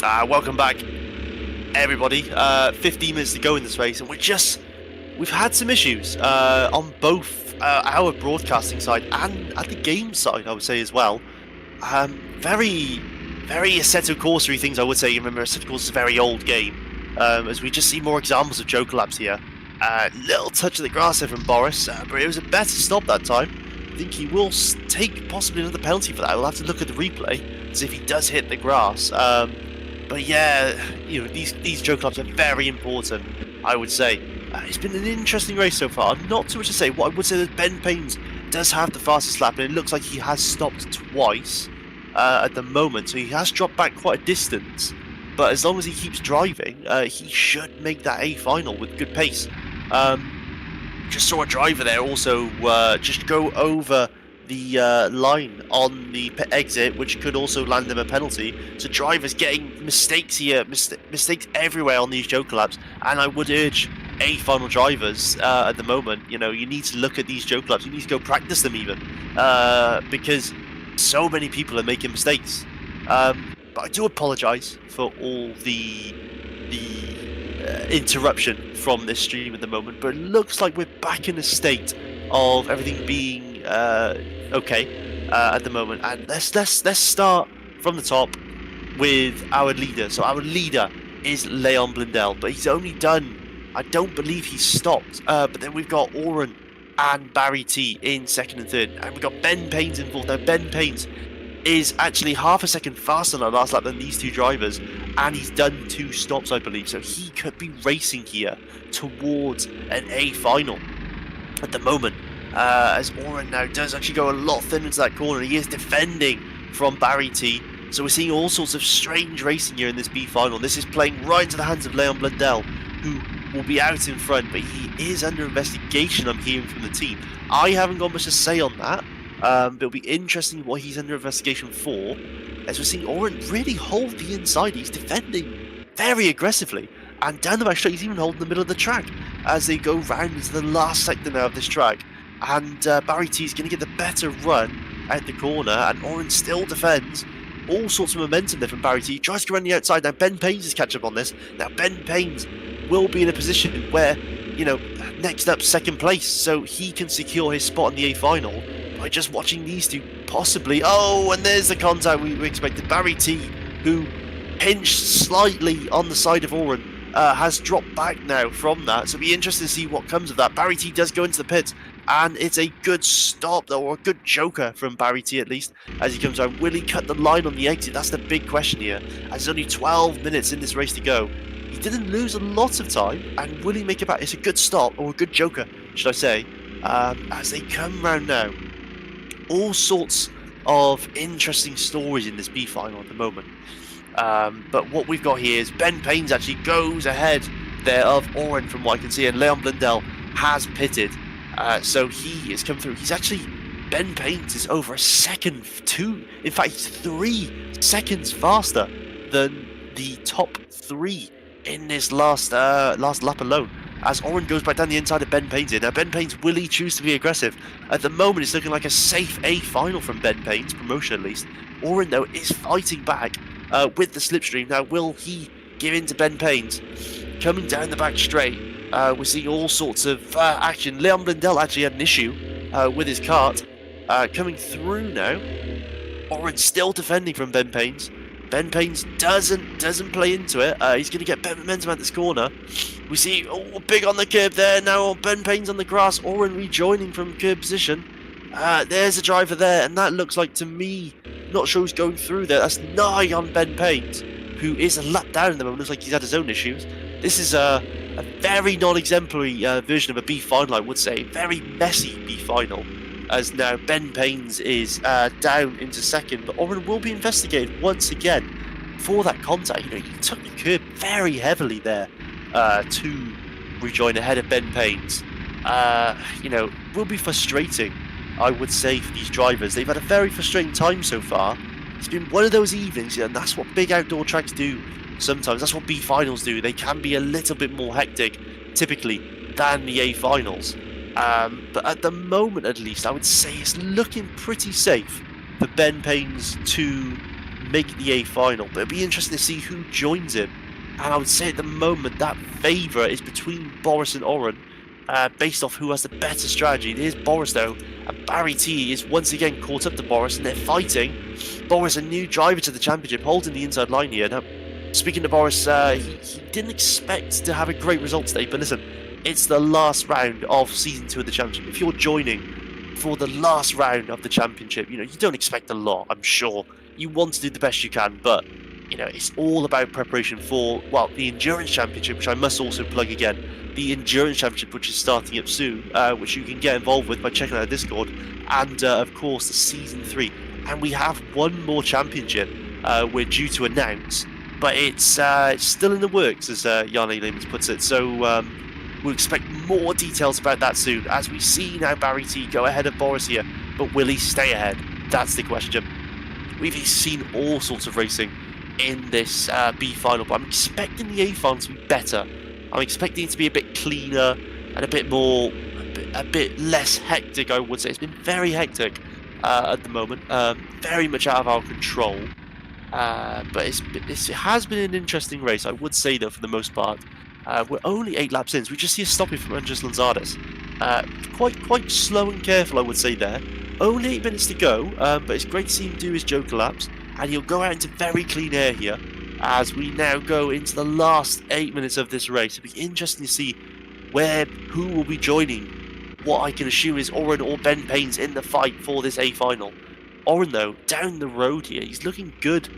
Welcome back, everybody. 15 minutes to go in this race, and we've had some issues on both our broadcasting side and at the game side, I would say as well. Very Assetto Corsa things, I would say. You remember, Assetto Corsa is a very old game, as we just see more examples of Joker laps here. Little touch of the grass there from Boris, but it was a better stop that time. I think he will take possibly another penalty for that. We'll have to look at the replay as if he does hit the grass. But yeah, you know, these Joker laps are very important, I would say. It's been an interesting race so far. Not too much to say. What I would say is Ben Paynes does have the fastest lap, and it looks like he has stopped twice at the moment, so he has dropped back quite a distance. But as long as he keeps driving, he should make that A final with good pace. Just saw a driver there also just go over the line on the exit, which could also land him a penalty. So drivers getting mistakes here, mistakes everywhere on these Joker laps, and I would urge A final drivers at the moment, you know, you need to look at these Joker laps, you need to go practice them even, because so many people are making mistakes. But I do apologise for all the interruption from this stream at the moment, but it looks like we're back in a state of everything being okay at the moment. And let's start from the top with our leader. So our leader is Leon Blundell, but he's only done, I don't believe he's stopped, but then we've got Oren and Barry T in second and third, and we've got Ben Paynes in fourth. Now Ben Paynes is actually half a second faster on our last lap than these two drivers, and he's done 2 stops, I believe, so he could be racing here towards an A final at the moment, as Oren now does actually go a lot thinner into that corner. He is defending from Barry T, so we're seeing all sorts of strange racing here in this B final. This is playing right into the hands of Leon Blundell, who will be out in front, but he is under investigation, I'm hearing from the team. I haven't got much to say on that, but it'll be interesting what he's under investigation for, as we're seeing Oren really hold the inside. He's defending very aggressively, and down the back straight he's even holding the middle of the track as they go round into the last sector now of this track, and Barry T is going to get the better run at the corner, and Oren still defends. All sorts of momentum there from Barry T. He tries to go around the outside. Now Ben Paynes is catching up on this. Now Ben Paynes will be in a position where, you know, next up second place, so he can secure his spot in the A final by just watching these two possibly. Oh, and there's the contact we expected. Barry T, who pinched slightly on the side of Oren, has dropped back now from that, so it'll be interesting to see what comes of that. Barry T does go into the pits, and it's a good stop though, or a good Joker from Barry T at least, as he comes around. Will he cut the line on the exit? That's the big question here, as there's only 12 minutes in this race to go. He didn't lose a lot of time, and will he make it back? It's a good stop, or a good Joker, should I say, as they come round now. All sorts of interesting stories in this B final at the moment. But what we've got here is Ben Paynes actually goes ahead there of Oren from what I can see, and Leon Blundell has pitted. So he has come through. He's actually, Ben Paynes is over a second, in fact he's 3 seconds faster than the top 3 in this last lap alone, as Oren goes back down the inside of Ben Paynes here. Now Ben Paynes, will he choose to be aggressive? At the moment it's looking like a safe A final from Ben Paynes, promotion at least. Oren though is fighting back with the slipstream. Now will he give in to Ben Paynes? Coming down the back straight, we're seeing all sorts of action. Leon Blundell actually had an issue with his kart. Coming through now, Oren still defending from Ben Paynes. Ben Paynes doesn't play into it. He's going to get better momentum at this corner. We see, oh, big on the curb there. Now Ben Paynes on the grass. Oren rejoining from curb position. There's a driver there, and that looks like, to me, not sure who's going through there. That's nigh on Ben Paynes, who is a lap down at the moment. Looks like he's had his own issues. This is a very non-exemplary version of a B final, I would say. Very messy B final, as now Ben Paynes is down into second, but Oren will be investigated once again for that contact. You know, he took the curb very heavily there to rejoin ahead of Ben Paynes. You know, will be frustrating, I would say, for these drivers. They've had a very frustrating time so far. It's been one of those evenings, and that's what big outdoor tracks do sometimes. That's what B finals do. They can be a little bit more hectic, typically, than the A finals. But at the moment, at least, I would say it's looking pretty safe for Ben Paynes to make the A final, but it'll be interesting to see who joins him. And I would say at the moment that favourite is between Boris and Oren, based off who has the better strategy. It is Boris though, and Barry T is once again caught up to Boris, and they're fighting. Boris, a new driver to the championship, holding the inside line here. Now, speaking to Boris, he didn't expect to have a great result today, but listen, it's the last round of Season 2 of the championship. If you're joining for the last round of the championship, you don't expect a lot, I'm sure. You want to do the best you can, but it's all about preparation for, well, the Endurance Championship, which I must also plug again. The Endurance Championship, which is starting up soon, which you can get involved with by checking out our Discord, and of course the Season 3. And we have one more championship we're due to announce, but it's still in the works, as Yanni Lehmans puts it. So we'll expect more details about that soon, as we see now Barry T go ahead of Boris here, but will he stay ahead? That's the question. We've seen all sorts of racing in this B final, but I'm expecting the A final to be better. I'm expecting it to be a bit cleaner and a bit more, a bit less hectic, I would say. It's been very hectic at the moment, very much out of our control. But it has been an interesting race, I would say, though, for the most part. We're only 8 laps in, so we just see a stopping from Andres Lanzares. Quite slow and careful, I would say, there. Only 8 minutes to go, but it's great to see him do his Joker laps. And he'll go out into very clean air here, as we now go into the last 8 minutes of this race. It'll be interesting to see who will be joining what I can assume is Oren or Ben Paynes in the fight for this A final. Oren, though, down the road here, he's looking good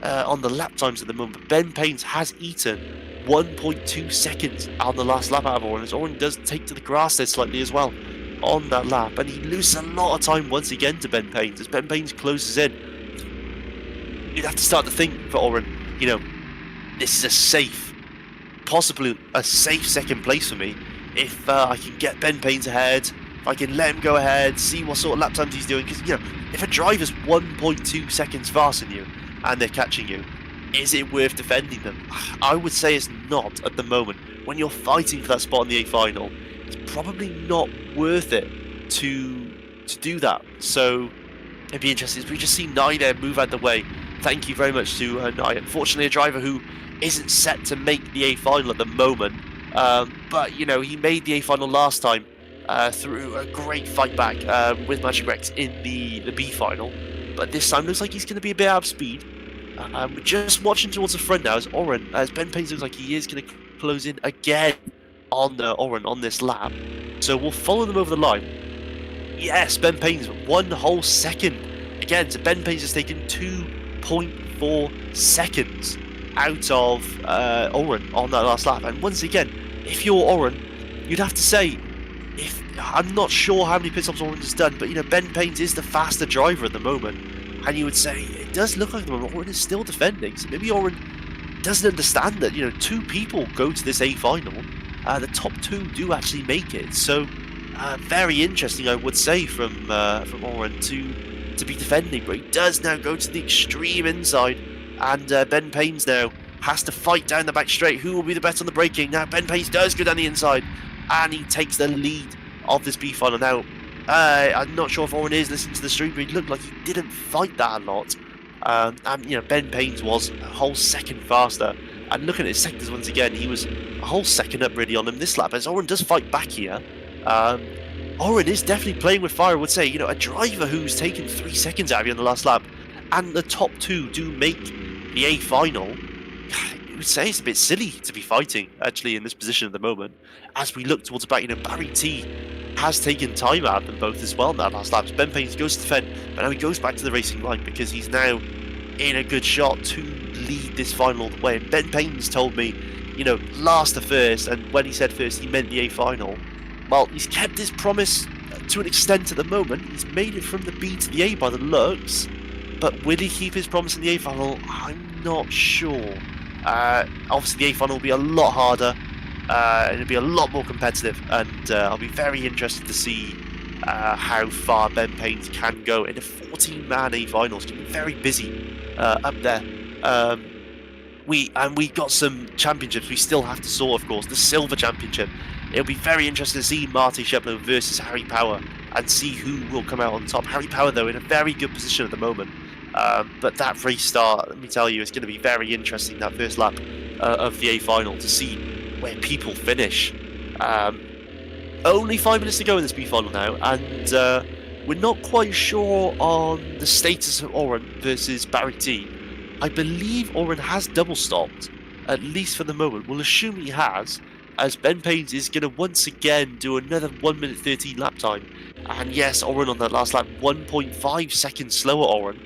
on the lap times at the moment. But Ben Paynes has eaten 1.2 seconds on the last lap out of Oren, as Oren does take to the grass there slightly as well on that lap. And he loses a lot of time once again to Ben Paynes, as Ben Paynes closes in. You'd have to start to think for Oren, this is possibly a safe second place for me. If I can get Ben Paynes ahead, if I can let him go ahead, see what sort of lap times he's doing. Because, if a driver's 1.2 seconds faster than you and they're catching you, is it worth defending them? I would say it's not at the moment. When you're fighting for that spot in the A final, it's probably not worth it to do that. So it'd be interesting. We just see Nye there move out the way. Thank you very much to Nye. Unfortunately, a driver who isn't set to make the A final at the moment. But, he made the A final last time through a great fight back with Magic Rex in the B final. But this time looks like he's going to be a bit out of speed. We're just watching towards the front now as Ben Paynes looks like he is going to close in again on Oren on this lap. So we'll follow them over the line. Yes, Ben Paynes, 1 whole second. Again, so Ben Paynes has taken 2.4 seconds out of Oren on that last lap. And once again, if you're Oren, you'd have to say, I'm not sure how many pit stops Oren has done, but Ben Paynes is the faster driver at the moment, and you would say it does look like the moment Oren is still defending. So maybe Oren doesn't understand that 2 people go to this A final. The top 2 do actually make it. So very interesting, I would say, from Oren to be defending, but he does now go to the extreme inside, and Ben Paynes now has to fight down the back straight. Who will be the best on the braking? Now Ben Paynes does go down the inside, and he takes the lead of this B final. Now I'm not sure if Oren is listening to the stream, but he looked like he didn't fight that a lot. And Ben Paynes was a whole second faster, and looking at his sectors once again, he was a whole second up really on him this lap, as Oren does fight back here. Oren is definitely playing with fire, I would say. A driver who's taken 3 seconds out of you in the last lap, and the top 2 do make the A final. I would say it's a bit silly to be fighting, actually, in this position at the moment. As we look towards the back, Barry T has taken time out of them both as well in that last lap. So Ben Paynes goes to defend, but now he goes back to the racing line because he's now in a good shot to lead this final all the way. And Ben Paynes told me, last to first, and when he said first, he meant the A final. Well, he's kept his promise to an extent at the moment. He's made it from the B to the A by the looks, but will he keep his promise in the A final? I'm not sure. Obviously, the A final will be a lot harder, and it'll be a lot more competitive, and I'll be very interested to see how far Ben Paynes can go in a 14-man A final. It's going to be very busy up there. We got some championships we still have to sort, of course. The Silver Championship. It'll be very interesting to see Marty Sheplo versus Harry Power and see who will come out on top. Harry Power, though, in a very good position at the moment. But that race start, let me tell you, it's going to be very interesting, that first lap of the A final, to see where people finish. Only 5 minutes to go in this B final now, and we're not quite sure on the status of Oren versus Barry T. I believe Oren has double stopped, at least for the moment. We'll assume he has, as Ben Paynes is going to once again do another 1 minute 13 lap time. And yes, Oren on that last lap, 1.5 seconds slower Oren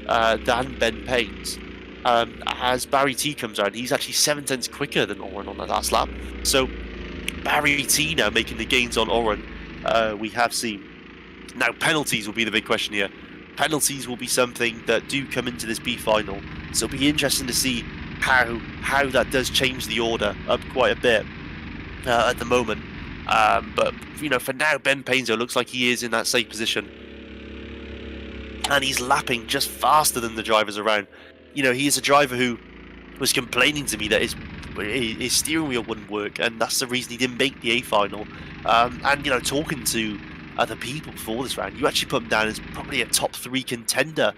than Ben Paynes. As Barry T comes around, he's actually 7 tenths quicker than Oren on that last lap. So Barry T now making the gains on Oren, we have seen. Now, penalties will be the big question here. Penalties will be something that do come into this B final, so it'll be interesting to see how that does change the order up quite a bit at the moment. But you know, for now, Ben Paynes looks like he is in that safe position, and he's lapping just faster than the drivers around. You know, he is a driver who was complaining to me that his steering wheel wouldn't work, and that's the reason he didn't make the A final. And you know, talking to other people before this round, you actually put him down as probably a top 3 contender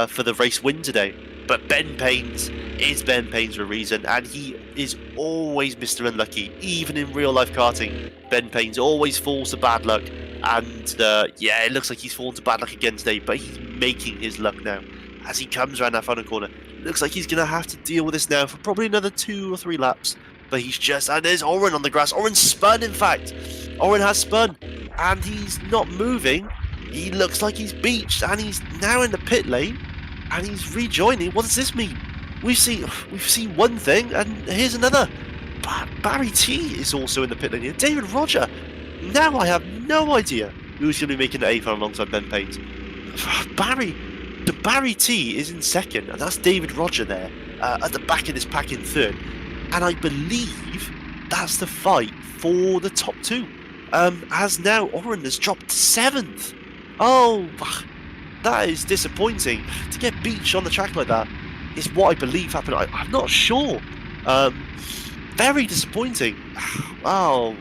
for the race win today. But Ben Paynes is Ben Paynes for a reason, and he is always Mr. Unlucky. Even in real life karting, Ben Paynes always falls to bad luck, and yeah, it looks like he's fallen to bad luck again today, but he's making his luck now. As he comes around that final corner, looks like he's going to have to deal with this now for probably another 2 or 3 laps. But he's just, and there's Oren on the grass. Oren spun, in fact. Oren has spun, and he's not moving. He looks like he's beached, and he's now in the pit lane, and he's rejoining. What does this mean? We've seen one thing, and here's another. Barry T is also in the pit lane here. David Roger. Now I have no idea who's going to be making the A final alongside Ben Paynes. Barry T is in second, and that's David Roger there at the back of this pack in third. And I believe that's the fight for the top 2. As now Oren has dropped to 7th. Oh, that is disappointing. To get beached on the track like that is what I believe happened. I'm not sure. Very disappointing. Oh,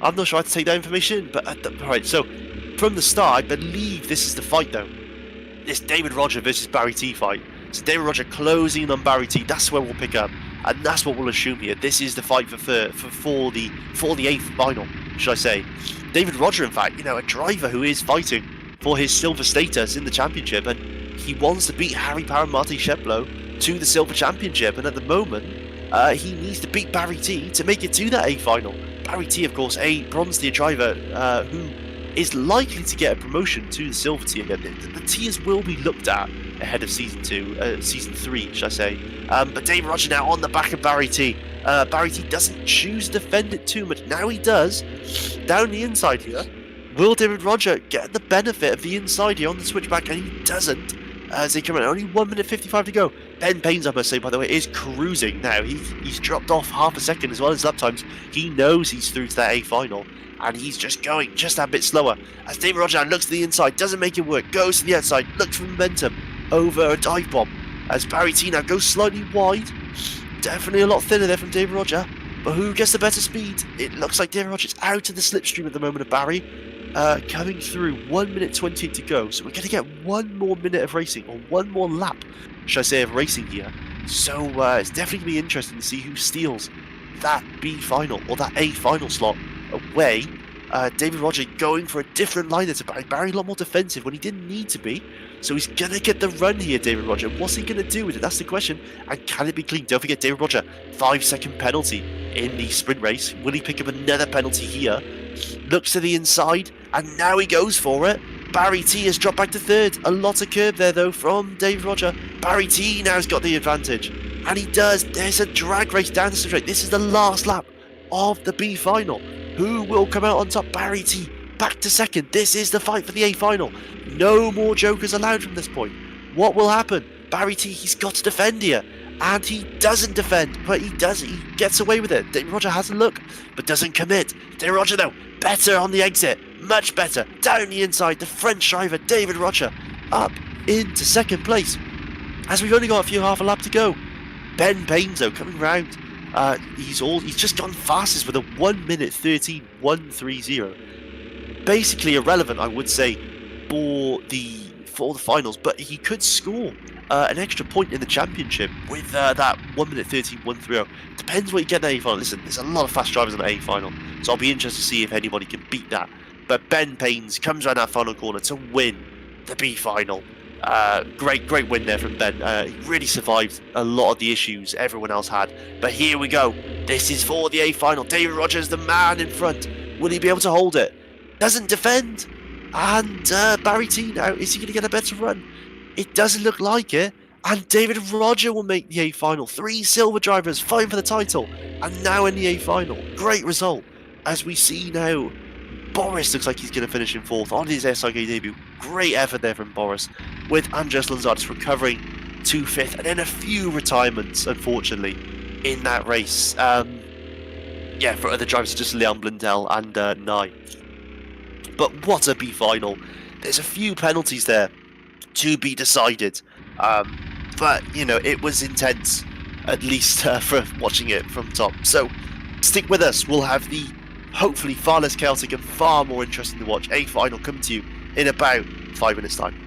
I'm not sure how to take that information. But right, so from the start, I believe this is the fight though. This David Roger versus Barry T fight. So David Roger closing in on Barry T. That's where we'll pick up, and that's what we'll assume here. This is the fight for the 8th final, should I say? David Roger, in fact, you know, a driver who is fighting for his silver status in the championship, and he wants to beat Harry Power and Marty Sheplo to the silver championship. And at the moment, he needs to beat Barry T to make it to that A final. Barry T, of course, a bronze tier driver who is likely to get a promotion to the silver tier. The tiers will be looked at ahead of season 3, should I say. But David Roger now on the back of Barry T. Barry T doesn't choose to defend it too much. Now he does. Down the inside here. Will David Roger get the benefit of the inside here on the switchback? And he doesn't. As they come in, only 1 minute 55 to go. Ben Paynes, I must say, by the way, is cruising now. He's dropped off half a second as well as lap times. He knows he's through to that A final, and he's just going just that bit slower. As David Roger looks to the inside, doesn't make it work, goes to the outside, looks for momentum over a dive bomb. As Barry T now goes slightly wide. Definitely a lot thinner there from David Roger, but who gets the better speed? It looks like David Roger's out of the slipstream at the moment of Barry. Coming through, 1 minute 28 to go, so we're going to get 1 more minute of racing, or 1 more lap, should I say, of racing here. So it's definitely going to be interesting to see who steals that B final, or that A final slot away. David Roger going for a different liner to Barry. Barry a lot more defensive when he didn't need to be, so he's going to get the run here, David Roger. What's he going to do with it? That's the question, and can it be clean? Don't forget, David Roger, 5-second penalty in the sprint race. Will he pick up another penalty here? Looks to the inside, and now he goes for it. Barry T has dropped back to 3rd. A lot of curb there, though, from David Roger. Barry T now has got the advantage, and he does. There's a drag race down the straight. This is the last lap of the B final. Who will come out on top? Barry T back to 2nd. This is the fight for the A final. No more jokers allowed from this point. What will happen? Barry T, he's got to defend here. And he doesn't defend, but he does. He gets away with it. David Roger has a look, but doesn't commit. David Roger, though, better on the exit. Much better. Down the inside, the French driver, David Roger, up into 2nd place. As we've only got a few half a lap to go. Ben Paynes, though, coming round. He's just gone fastest with a 1 minute 13.130. Basically irrelevant, I would say, for the for the finals, but he could score an extra point in the championship with that 1 minute 13 130. Depends what you get in the A final. Listen, there's a lot of fast drivers in the A final, so I'll be interested to see if anybody can beat that. But Ben Paynes comes around that final corner to win the B final. Great win there from Ben. He really survived a lot of the issues everyone else had. But here we go. This is for the A final. David Rogers, the man in front. Will he be able to hold it? Doesn't defend. And Barry T now, is he going to get a better run? It doesn't look like it. And David Roger will make the A final. 3 silver drivers fighting for the title. And now in the A final. Great result. As we see now, Boris looks like he's going to finish in 4th on his SIK debut. Great effort there from Boris, with Andres Lanzardis recovering to 5th, and then a few retirements, unfortunately, in that race. Yeah, for other drivers, just Leon Blundell and Nye. But what a B final. There's a few penalties there to be decided. But, you know, it was intense, at least for watching it from top. So, stick with us. We'll have the hopefully far less chaotic and far more interesting to watch A final come to you in about 5 minutes time.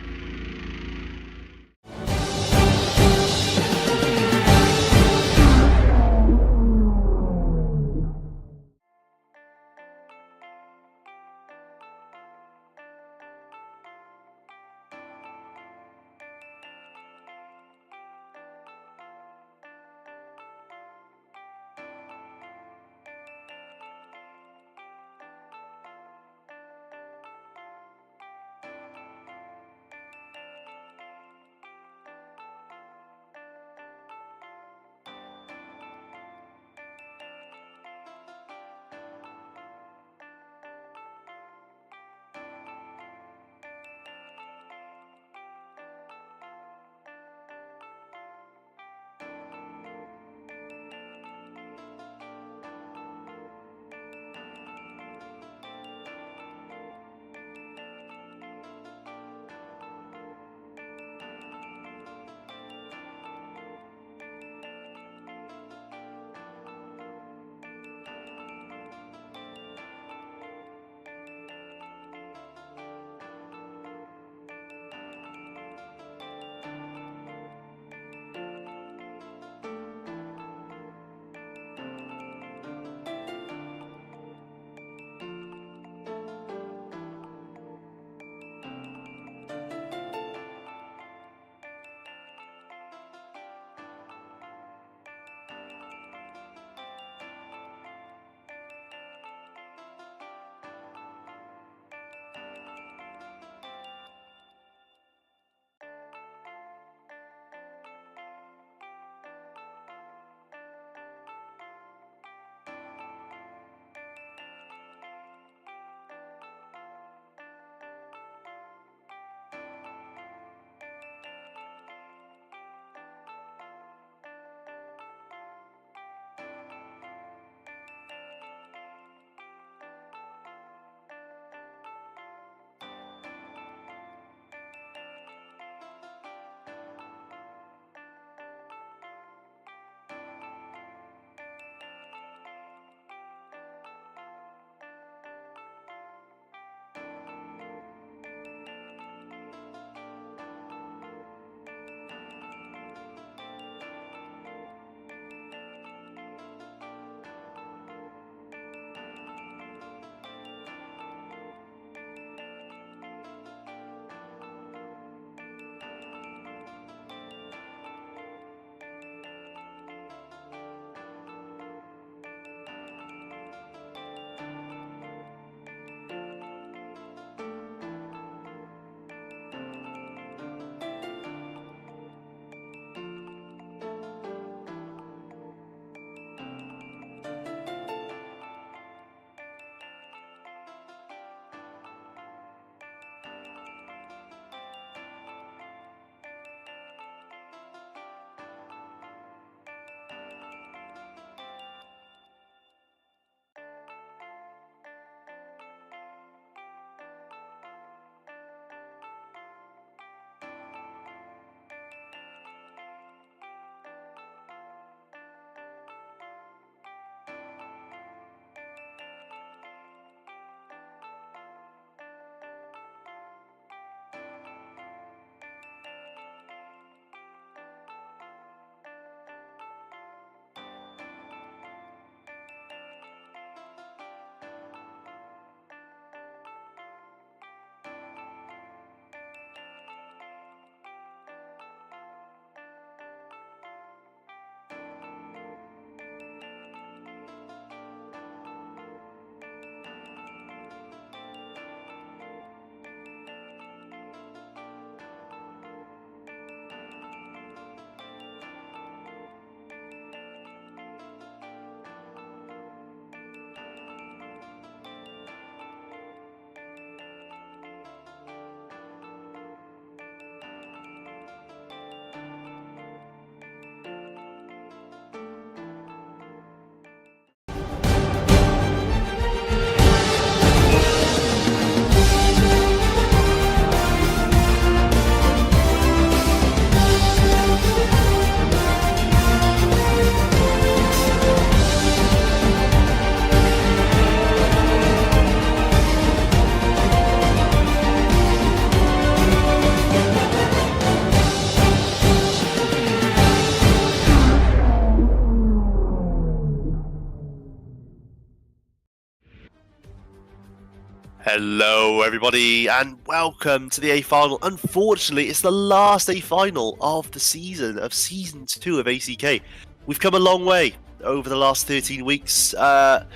Hello everybody and welcome to the A final. Unfortunately, it's the last A final of the season, of Season 2 of ACK. We've come a long way over the last 13 weeks. A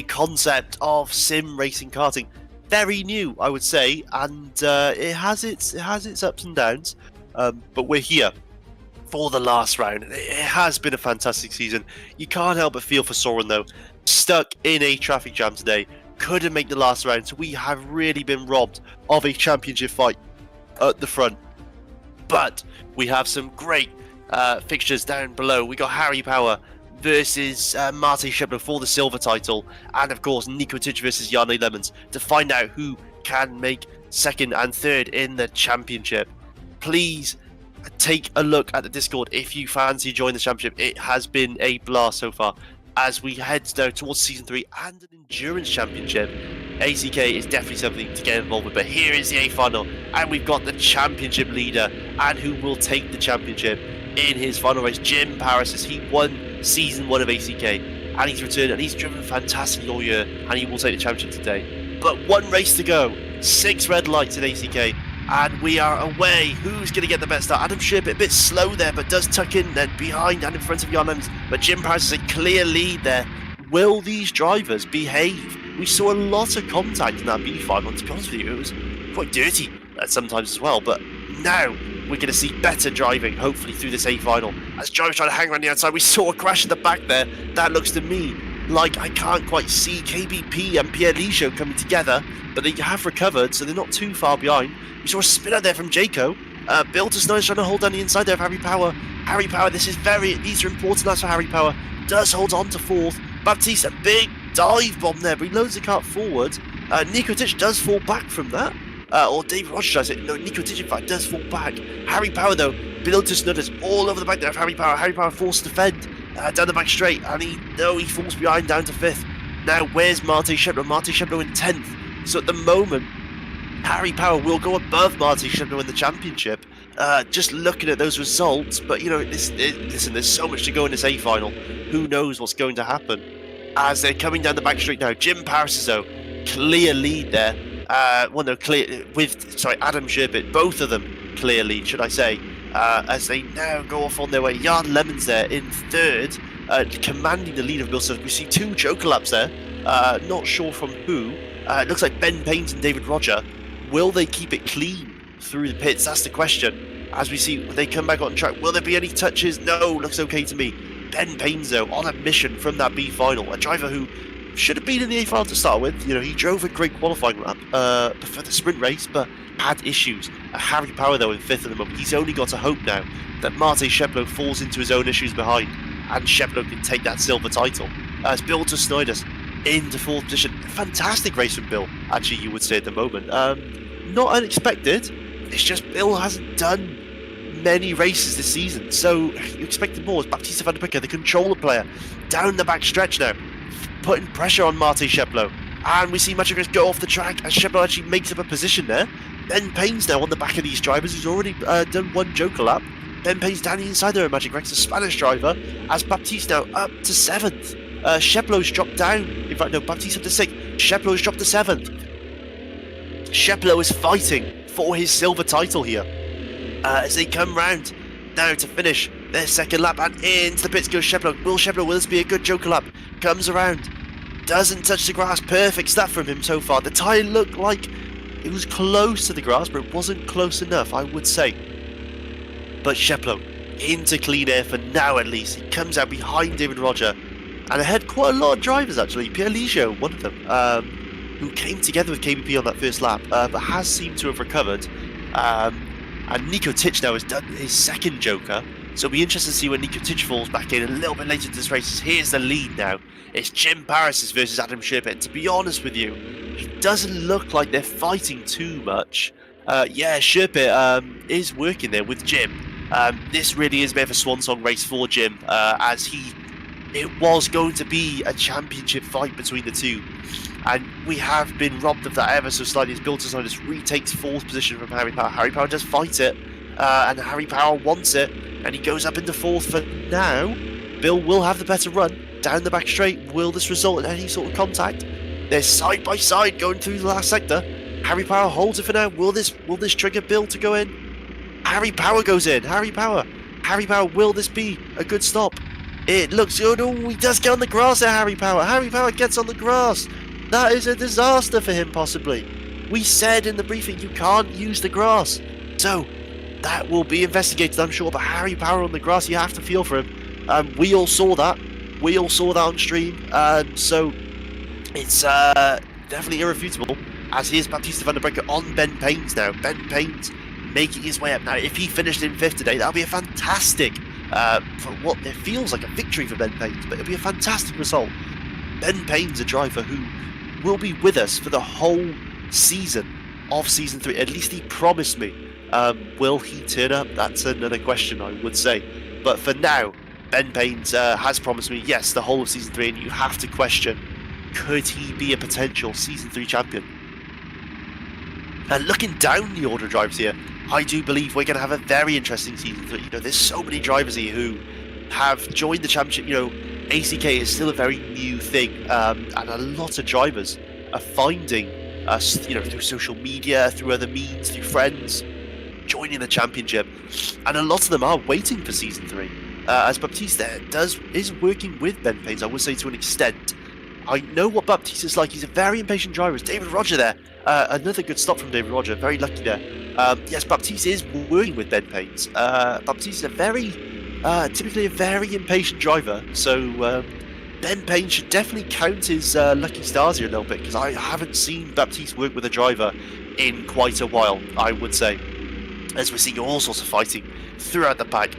concept of sim racing karting. Very new, I would say, and it has its ups and downs. But we're here for the last round. It has been a fantastic season. You can't help but feel for Soren though. Stuck in a traffic jam today. Couldn't make the last round, so we have really been robbed of a championship fight at the front. But we have some great fixtures down below. We got Harry Power versus Mate Sheplo for the silver title, and of course Nikotic versus Yarnay Lemons to find out who can make second and third in the championship. Please take a look at the Discord if you fancy joining the championship. It has been a blast so far. As we head now towards Season 3 and an Endurance Championship, ACK is definitely something to get involved with. But here is the A final, and we've got the championship leader, and who will take the championship in his final race, Jim Paris, as he won Season 1 of ACK, and he's returned, and he's driven fantastically all year, and he will take the championship today. But one race to go, 6 red lights in ACK, and we are away. Who's going to get the best start? Adam Sherp a bit slow there, but does tuck in then behind and in front of Jan Lemons. But Jim Paris has a clear lead there. Will these drivers behave? We saw a lot of contact in that B5, and to be honest with you, it was quite dirty sometimes as well. But now we're going to see better driving, hopefully, through this A final. As drivers trying to hang around the outside, we saw a crash at the back there. That looks to me like I can't quite see KBP and Pierre Lijo coming together, but they have recovered, so they're not too far behind. We saw a spin out there from Jaco. Bill to Snow is trying to hold down the inside there of Harry Power. Harry Power, these are important laps for Harry Power. Does hold on to fourth. Baptiste, a big dive bomb there, but he loads the kart forward. Nikotic does fall back from that. Or David Rogers, should I say. No, Nikotic in fact does fall back. Harry Power though, Bill to Snudders all over the back there of Harry Power. Harry Power forced to defend down the back straight, and he falls behind down to 5th. Now where's Mate Sheplo? Mate Sheplo in 10th. So at the moment, Harry Power will go above Mate Sheplo in the championship. Just looking at those results, but you know, listen, there's so much to go in this A final. Who knows what's going to happen? As they're coming down the back straight now, Jim Paris though, clear lead there. Clear with Adam Sherbit, both of them clear lead, should I say? As they now go off on their way. Jan Lemons there in 3rd, commanding the lead of Bill. So we see 2 Joker laps there. Not sure from who. It looks like Ben Paynes and David Roger. Will they keep it clean through the pits? That's the question. As we see they come back on track, will there be any touches? No, looks okay to me. Ben Paynes though, on a mission from that B final, a driver who should have been in the A final to start with. You know, he drove a great qualifying lap for the sprint race, but had issues. Harry Power though in 5th at the moment. He's only got to hope now that Mate Sheplo falls into his own issues behind, and Sheplo can take that silver title. As Bill to Snyders into 4th position. Fantastic race from Bill, actually, you would say at the moment. Not unexpected. It's just Bill hasn't done many races this season, so you expected more. As Baptiste van der Picke, the controller player, down the back stretch now, putting pressure on Mate Sheplo. And we see Magic Rex go off the track as Sheplo actually makes up a position there. Ben Paynes now on the back of these drivers. He's already done 1 Joker lap. Ben Paynes down the inside there of Magic Rex, the Spanish driver, as Baptiste now up to 7th. Sheplo's dropped down. In fact, no, Baptiste up to 6th. Sheplo's dropped to 7th. Sheplo is fighting for his silver title here. As they come round now to finish their 2nd lap, and into the pits goes Sheplo. Will this be a good Joker lap? Comes around. Doesn't touch the grass. Perfect stuff from him so far. The tyre looked like it was close to the grass, but it wasn't close enough, I would say. But Sheplo into clean air for now at least. He comes out behind David Roger, and ahead quite a lot of drivers actually. Pierre Lijo, one of them, who came together with KBP on that 1st lap, but has seemed to have recovered. And Nikotic now has done his 2nd Joker, so it'll be interesting to see when Nikotic falls back in a little bit later into this race. Here's the lead now. It's Jim Paris versus Adam Sherbet, and to be honest with you, it doesn't look like they're fighting too much. Yeah, Sherbet is working there with Jim. This really is a bit of a swan song race for Jim, as it was going to be a championship fight between the two. And we have been robbed of that ever so slightly as Bill just retakes 4th position from Harry Power. Harry Power does fight it, and Harry Power wants it, and he goes up into 4th for now. Bill will have the better run down the back straight. Will this result in any sort of contact? They're side by side going through the last sector. Harry Power holds it for now. Will this trigger Bill to go in? Harry Power goes in. Harry Power, will this be a good stop? It looks good. Oh, he does get on the grass there, Harry Power. Harry Power gets on the grass. That is a disaster for him, possibly. We said in the briefing you can't use the grass. So, that will be investigated, I'm sure. But Harry Power on the grass, you have to feel for him. We all saw that. We all saw that on stream. So, it's definitely irrefutable. As here's Baptista van der Breggen on Ben Paynes now. Ben Paynes making his way up now. If he finished in 5th today, that would be a fantastic, for what it feels like a victory for Ben Paynes, but it'll be a fantastic result. Ben Paynes, a driver who will be with us for the whole season of Season 3. At least he promised me. Will he turn up? That's another question, I would say. But for now, Ben Paynes has promised me, yes, the whole of Season 3, and you have to question, could he be a potential Season 3 champion? And looking down the order of drivers here, I do believe we're going to have a very interesting Season 3. You know, there's so many drivers here who have joined the championship. You know, ACK is still a very new thing, and a lot of drivers are finding us, you know, through social media, through other means, through friends, joining the championship, and a lot of them are waiting for Season 3. As Baptiste is working with Ben Paynes, I would say, to an extent. I know what Baptiste is like. He's a very impatient driver. It's David Roger there. Another good stop from David Roger. Very lucky there. Yes, Baptiste is working with Ben Paynes. Baptiste is typically a very impatient driver. So Ben Paynes should definitely count his lucky stars here a little bit, because I haven't seen Baptiste work with a driver in quite a while, I would say. As we're seeing all sorts of fighting throughout the pack.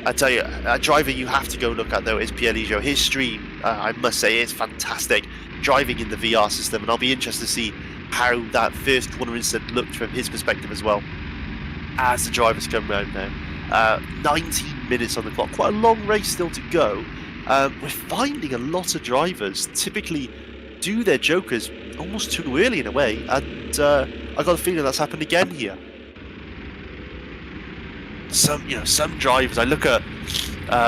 I tell you, a driver you have to go look at though is Pierre Ligeot. His stream, I must say, is fantastic. Driving in the VR system, and I'll be interested to see how that first corner incident looked from his perspective as well. As the drivers come round now, 19 minutes on the clock, quite a long race still to go. We're finding a lot of drivers typically do their jokers almost too early in a way, and I got a feeling that's happened again here. Some drivers, I look at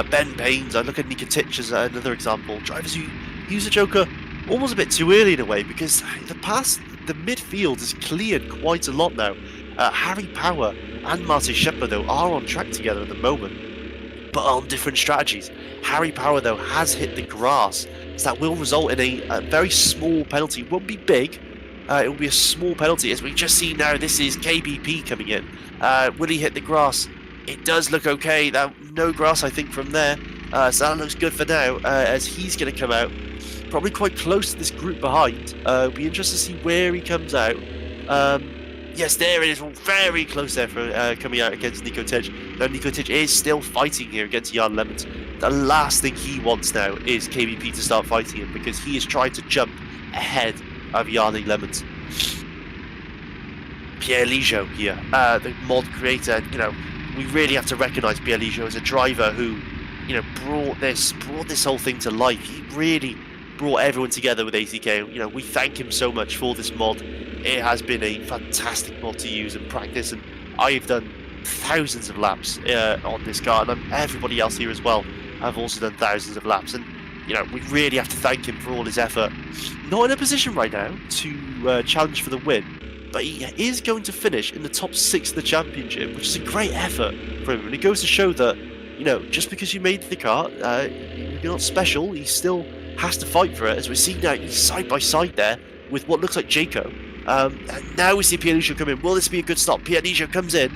Ben Paynes, I look at Nikotic as another example. Drivers who use a joker almost a bit too early in a way, because the midfield is cleared quite a lot now. Harry Power and Martin Schepper though are on track together at the moment, but on different strategies. Harry Power though has hit the grass, so that will result in a very small penalty. It won't be big. It will be a small penalty. As we just see now, this is KBP coming in. Will he hit the grass? It does look okay. No grass, I think, from there. So that looks good for now, as he's going to come out probably quite close to this group behind. It'll be interesting to see where he comes out. Yes, there it is. Very close there for coming out against Nikotic. Now, Nikotic is still fighting here against Jan Lemons. The last thing he wants now is KBP to start fighting him, because he is trying to jump ahead of Jan Lemons. Pierre Ligeot here, the mod creator, you know, we really have to recognise Pierre Ligeot as a driver who, you know, brought this whole thing to life. He really brought everyone together with ACK. You know, we thank him so much for this mod. It has been a fantastic mod to use and practice, and I've done thousands of laps on this car, and everybody else here as well. I've also done thousands of laps, and you know, we really have to thank him for all his effort. Not in a position right now to challenge for the win, but he is going to finish in the top 6 of the championship, which is a great effort for him. And it goes to show that, you know, just because you made the car, you're not special. He still has to fight for it. As we're seeing now, he's side by side there with what looks like Jaco. And now we see Pierre Ligeot come in. Will this be a good stop? Pierre Ligeot comes in,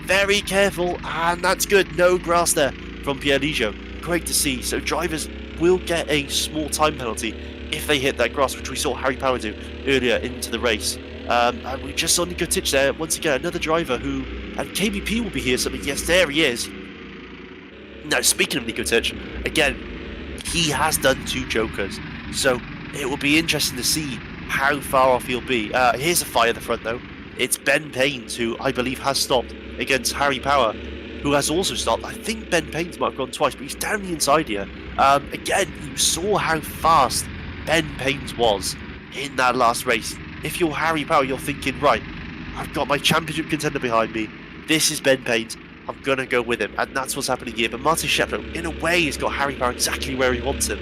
very careful, and that's good. No grass there from Pierre Ligeot. Great to see. So drivers will get a small time penalty if they hit that grass, which we saw Harry Power do earlier into the race. And we just saw Nikotic there, once again, another driver who, and KBP will be here, so yes, there he is. Now, speaking of Nikotic, again, he has done 2 jokers, so it will be interesting to see how far off he'll be. Here's a fire at the front though. It's Ben Paynes, who I believe has stopped against Harry Power, who has also stopped. I think Ben Paynes might have gone twice, but he's down the inside here. Again, you saw how fast Ben Paynes was in that last race. If you're Harry Power, you're thinking, right, I've got my championship contender behind me. This is Ben Paynes. I'm going to go with him. And that's what's happening here. But Martin Shepard, in a way, has got Harry Power exactly where he wants him.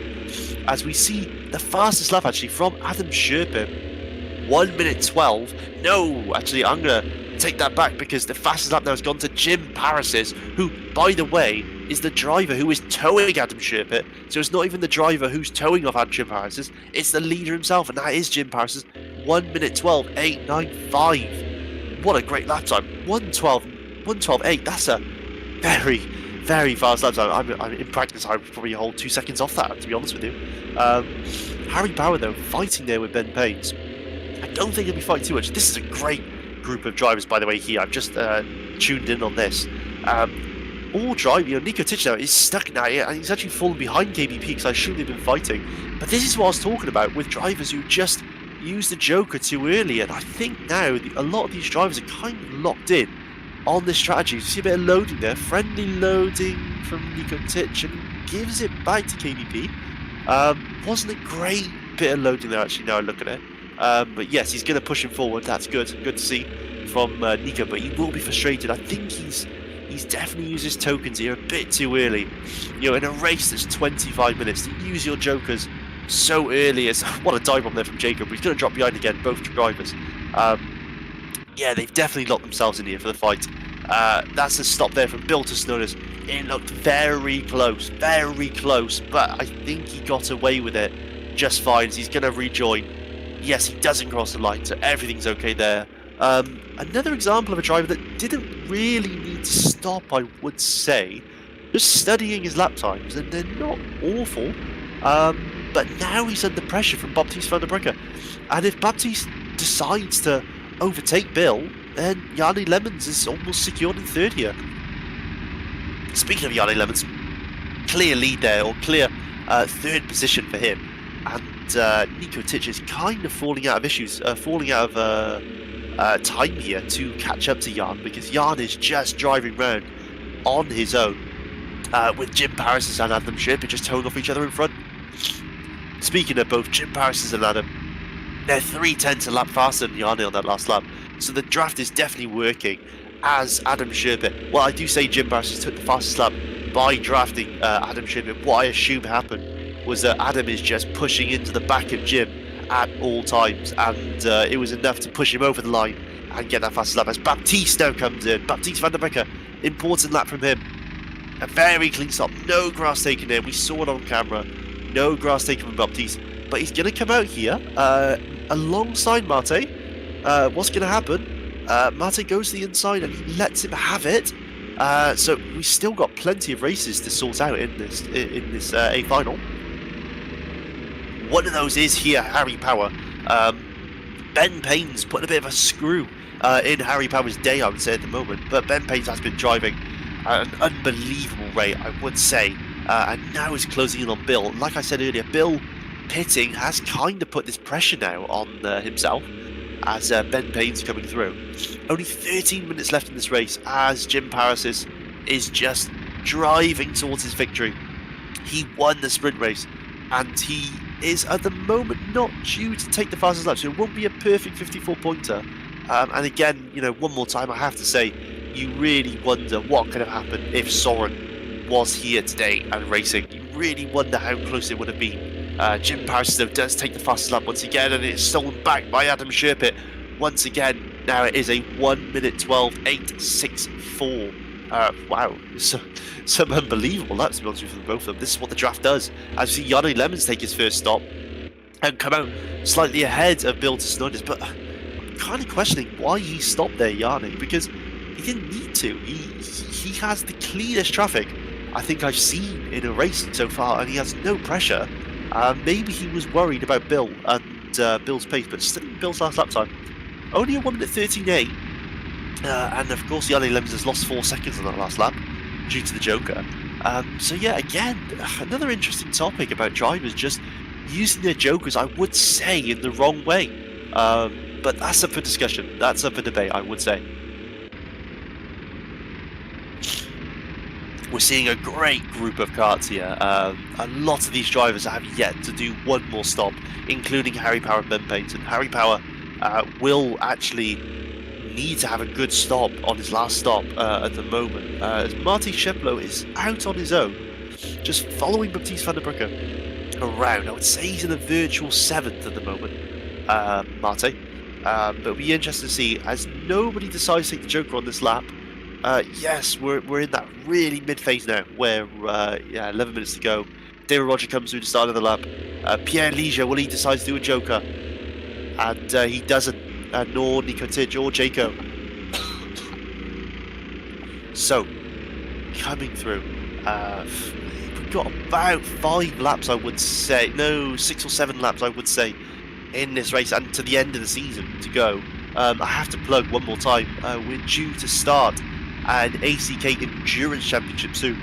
As we see the fastest lap, actually, from Adam Sherpin. 1 minute 12. No, actually, I'm going to take that back because the fastest lap now has gone to Jim Paris's, who, by the way, is the driver who is towing Adam Sherpin. So it's not even the driver who's towing off Jim Paris's, it's the leader himself, and that is Jim Paris's. 1 minute 12, 8.95. What a great lap time. 1:12.8. That's a very, very fast lap time. I'm in practice, I would probably hold 2 seconds off that, to be honest with you. Harry Power, though, fighting there with Ben Paynes. I don't think he'll be fighting too much. This is a great group of drivers, by the way, here. I've just tuned in on this. All driving, Nico Tichenau is stuck now, and he's actually fallen behind KBP because I assume they've been fighting. But this is what I was talking about with drivers who just use the Joker too early, and I think now a lot of these drivers are kind of locked in on this strategy. You see a bit of loading there, friendly loading from Nico Tich, and he gives it back to KBP. Wasn't a great bit of loading there, actually, now I look at it. But yes, he's going to push him forward. That's good to see from Nico, but he will be frustrated. I think he's definitely used his tokens here a bit too early. In a race that's 25 minutes, to use your Jokers so early. What a dive bomb there from Jacob. He's going to drop behind again, both drivers. Yeah, they've definitely locked themselves in here for the fight. That's a stop there from Bill to Snowders. It looked very close, but I think he got away with it just fine. He's going to rejoin. Yes, he doesn't cross the line, so everything's okay there. Another example of a driver that didn't really need to stop, I would say. Just studying his lap times, and they're not awful. But now he's under pressure from Baptiste van der Breggen. And if Baptiste decides to overtake Bill, then Yanni Lemons is almost secured in third here. Speaking of Yanni Lemons, clear lead there, or clear third position for him. And Nico Tich is kind of falling out of time here to catch up to Jan, because Jan is just driving round on his own with Jim Paris and Adam Sherpin just towing off each other in front. Speaking of both Jim Paris and Adam, they're 3/10 a lap faster than Yanni on that last lap, so the draft is definitely working as Adam Sherpin. Well, I do say Jim Paris took the fastest lap by drafting Adam Sherpin. What I assume happened was that Adam is just pushing into the back of Jim at all times, and it was enough to push him over the line and get that fastest lap as Baptiste now comes in. Baptiste van der Breggen, important lap from him. A very clean stop, no grass taken in. We saw it on camera, no grass taken from Baptiste, but he's going to come out here alongside Mate. What's going to happen? Mate goes to the inside and he lets him have it. So we've still got plenty of races to sort out in this A final. One of those is here, Harry Power. Ben Paynes put a bit of a screw in Harry Power's day, I would say, at the moment. But Ben Paynes has been driving at an unbelievable rate, I would say. And now is closing in on Bill. Like I said earlier, Bill pitting has kind of put this pressure now on himself as Ben Paynes coming through. Only 13 minutes left in this race as Jim Paris is just driving towards his victory. He won the sprint race, and he is at the moment not due to take the fastest lap, so it won't be a perfect 54-pointer. And again, one more time, I have to say, you really wonder what could have happened if Soren was here today and racing. You really wonder how close it would have been. Jim Paris, though, does take the fastest lap once again, and it's stolen back by Adam Sherpin once again. Now it is a 1 minute 12.864. Wow, some unbelievable laps, to be honest with you, for both of them. This is what the draft does. As you see Yanni Lemons take his first stop and come out slightly ahead of Bill to Snoders, but I'm kind of questioning why he stopped there, Yanni, because he didn't need to. He has the cleanest traffic I think I've seen in a race so far, and he has no pressure. Maybe he was worried about Bill and Bill's pace, but still Bill's last lap time. Only a 1 minute 13.8. And of course, Yanni Lemons has lost 4 seconds on that last lap due to the Joker. So yeah, again, another interesting topic about drivers just using their Jokers, I would say, in the wrong way. But that's up for discussion. That's up for debate, I would say. We're seeing a great group of karts here. A lot of these drivers have yet to do one more stop, including Harry Power and Ben Payton. Harry Power will actually need to have a good stop on his last stop at the moment, as Marty Sheplo is out on his own, just following Baptiste van der Broeke around. I would say he's in the virtual 7th at the moment, Marte. But it'll be interesting to see, as nobody decides to take the Joker on this lap. Yes, we're in that really mid-phase now, where, 11 minutes to go. David Roger comes through the start of the lap. Pierre Ligia, will he decide to do a Joker? And he doesn't, nor Nico Tidge or Jaco. So, coming through, we've got about 5 laps, I would say. No, 6 or 7 laps, I would say, in this race, and to the end of the season to go. I have to plug one more time. We're due to start an ACK Endurance Championship soon.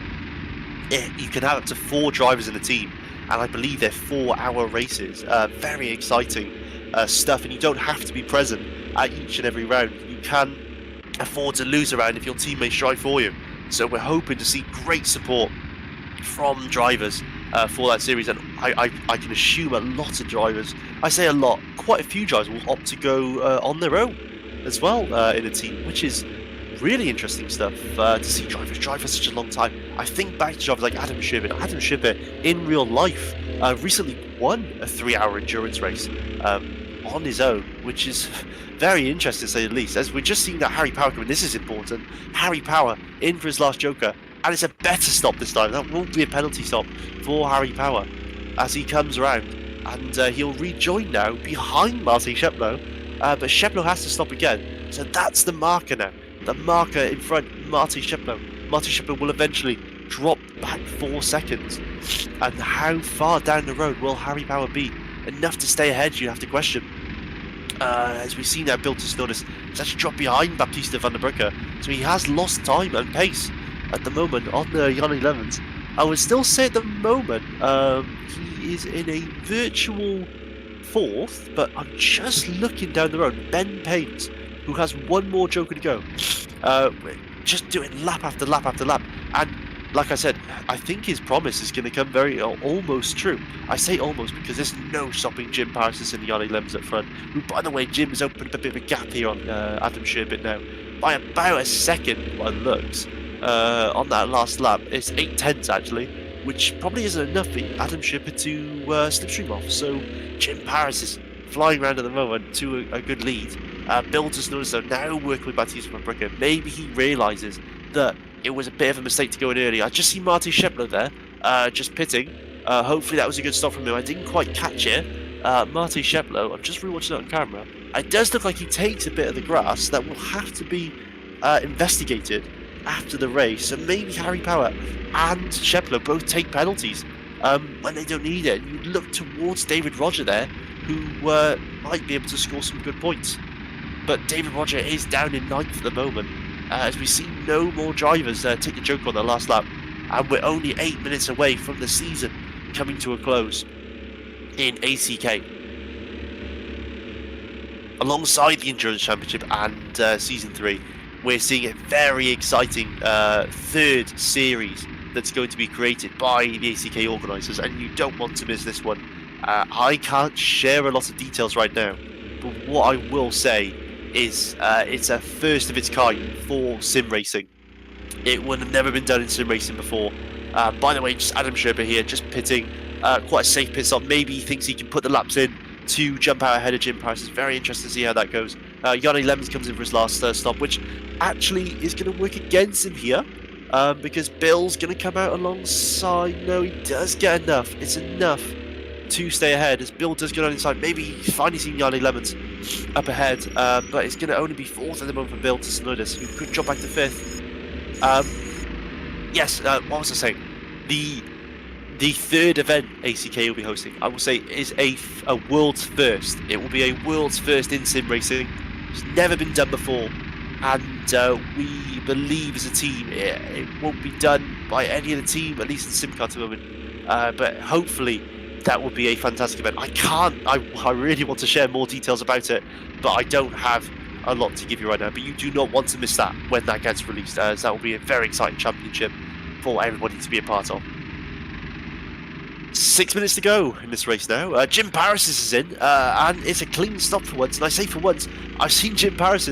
You can have up to 4 drivers in a team, and I believe they're 4-hour races. Very exciting stuff, and you don't have to be present at each and every round. You can afford to lose a round if your teammates drive for you. So we're hoping to see great support from drivers for that series, and I can assume a lot of drivers, I say a lot, quite a few drivers will opt to go on their own as well in a team, which is really interesting stuff to see drivers drive for such a long time. I think back to drivers like Adam Shipper. Adam Shipper in real life recently won a 3-hour endurance race on his own, which is very interesting to say the least, as we're just seeing that Harry Power come in. This is important. Harry Power in for his last Joker, and it's a better stop this time. That won't be a penalty stop for Harry Power as he comes around, and he'll rejoin now behind Marty Sheplo, but Sheplo has to stop again. So that's the marker now. The marker in front, Marty Sheplo. Marty Sheplo will eventually drop back 4 seconds. And how far down the road will Harry Power be? Enough to stay ahead, you have to question. As we see now, Bill Tisnotis has actually dropped behind Baptiste van der Broeke, so he has lost time and pace at the moment on the Yanni Levens. I would still say at the moment he is in a virtual 4th, but I'm just looking down the road. Ben Paynes, who has 1 more Joker to go, just doing lap after lap after lap, and like I said, I think his promise is going to come very almost true. I say almost because there's no stopping Jim Parsons and Yanni Lems up front, who, by the way, Jim has opened up a bit of a gap here on Adam Sherbit now by about a second by the looks on that last lap. It's 8/10 actually, which probably isn't enough for Adam Sherbit to slipstream off. So Jim Paris is flying around at the moment to a good lead. Bill just noticed though, now working with Baptiste van der Broeke, maybe he realises that it was a bit of a mistake to go in early. I just see Marty Sheplo there, just pitting. Hopefully that was a good stop from him. I didn't quite catch it. Marty Sheplo, I'm just rewatching it on camera. It does look like he takes a bit of the grass that will have to be investigated after the race. So maybe Harry Power and Sheplo both take penalties when they don't need it. You look towards David Roger there, who might be able to score some good points. But David Roger is down in 9th at the moment, as we see no more drivers take the Joker on their last lap, and we're only 8 minutes away from the season coming to a close in ACK. Alongside the Endurance Championship and Season 3, we're seeing a very exciting 3rd series that's going to be created by the ACK organisers, and you don't want to miss this one. I can't share a lot of details right now, but what I will say is it's a first of its kind for sim racing. It would have never been done in sim racing before. By the way, just Adam Sherber here, just pitting, quite a safe pit stop. Maybe he thinks he can put the laps in to jump out ahead of Jim Paris. It's very interesting to see how that goes. Yanni Lemons comes in for his last stop, which actually is going to work against him here, because Bill's going to come out alongside. No, he does get enough. It's enough to stay ahead as Bill does go down inside. Maybe he's finally seen Yanni Lemons up ahead, but it's going to only be 4th at the moment for Bill Tisnotis, who could drop back to 5th. Yes, what was I saying? The 3rd event ACK will be hosting, I will say, is a world's first. It will be a world's first in sim racing. It's never been done before, and we believe as a team it won't be done by any other team, at least in SimCard at the moment. But hopefully that will be a fantastic event. I really want to share more details about it, but I don't have a lot to give you right now. But you do not want to miss that when that gets released, as that will be a very exciting championship for everybody to be a part of. 6 minutes to go in this race now. Jim Paris is in, and it's a clean stop for once. And I say for once, I've seen Jim Paris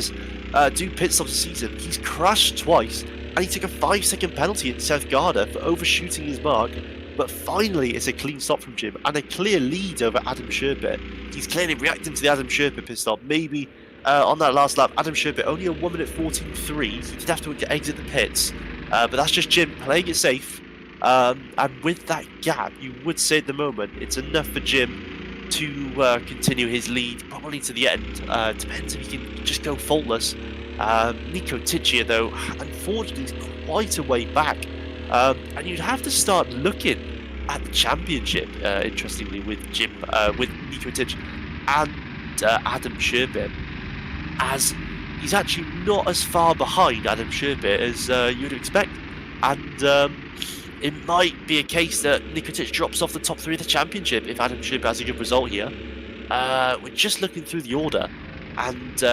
do pit stops this season. He's crashed twice, and he took a 5-second penalty in South Garda for overshooting his mark. But finally, it's a clean stop from Jim, and a clear lead over Adam Sherbet. He's clearly reacting to the Adam Sherbet pit stop. Maybe on that last lap, Adam Sherbet only a 1 minute 14.3. He did have to exit the pits, but that's just Jim playing it safe. And with that gap, you would say at the moment, it's enough for Jim to continue his lead, probably to the end. Depends if he can just go faultless. Nico Ticcia, though, unfortunately, is quite a way back. And you'd have to start looking at the championship, interestingly, with Nico Ticcia and Adam Sherbet, as he's actually not as far behind Adam Sherbet as you'd expect. And it might be a case that Nico Ticcia drops off the top 3 of the championship if Adam Sherbet has a good result here. We're just looking through the order, and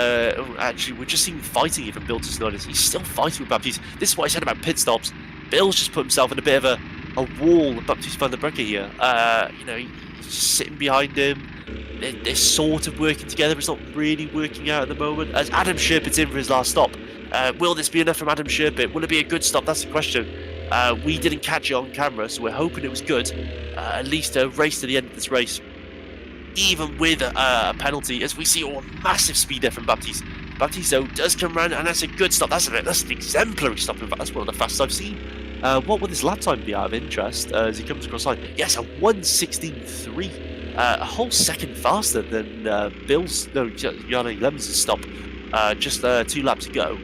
actually we're just seeing fighting even Bill Tisnonis. He's still fighting with Baptiste. This is what I said about pit stops. Bill's just put himself in a bit of a wall with Baptiste van der Breggen here. You know, he's just sitting behind him. They're sort of working together, but it's not really working out at the moment. As Adam Sherbet's in for his last stop. Will this be enough from Adam Sherbet? Will it be a good stop? That's the question. We didn't catch it on camera, so we're hoping it was good. At least a race to the end of this race. Even with a penalty, as we see a massive speed there from Baptiste. Baptiste, though, does come around, and that's a good stop. That's an exemplary stop. In fact, that's one of the fastest I've seen. What would his lap time be out of interest as he comes across line? Yes, a 1:16.3. A whole second faster than Jarno Lemons' stop. Just 2 laps ago.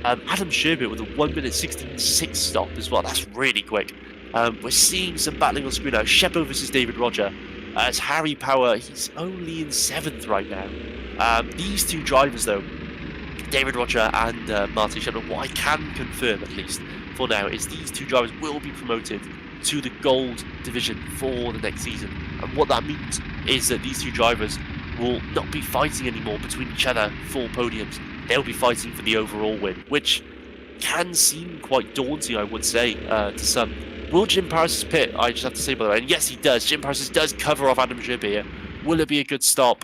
Adam Sherbet with a 1 minute 16.6 stop as well. That's really quick. We're seeing some battling on screen now. Sheppo versus David Roger. As Harry Power, he's only in 7th right now. These 2 drivers, though, David Roger and Martin Sheppo, what I can confirm at least for now is these 2 drivers will be promoted to the Gold Division for the next season. And what that means is that these 2 drivers will not be fighting anymore between each other for podiums. They'll be fighting for the overall win, which can seem quite daunting, I would say, to some. Will Jim Paris pit? I just have to say, by the way, and yes, he does. Jim Paris does cover off Adam Sherbet here. Will it be a good stop?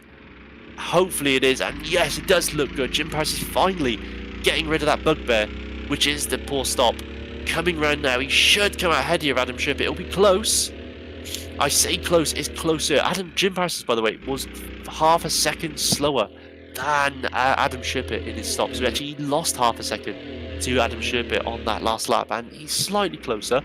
Hopefully it is, and yes, it does look good. Jim Paris is finally getting rid of that bugbear, which is the poor stop. Coming round now, he should come out ahead here of Adam Sherbet. It'll be close. I say close, it's closer. Jim Paris, by the way, was half a second slower than Adam Sherbet in his stop. So actually he lost half a second to Adam Sherbet on that last lap, and he's slightly closer.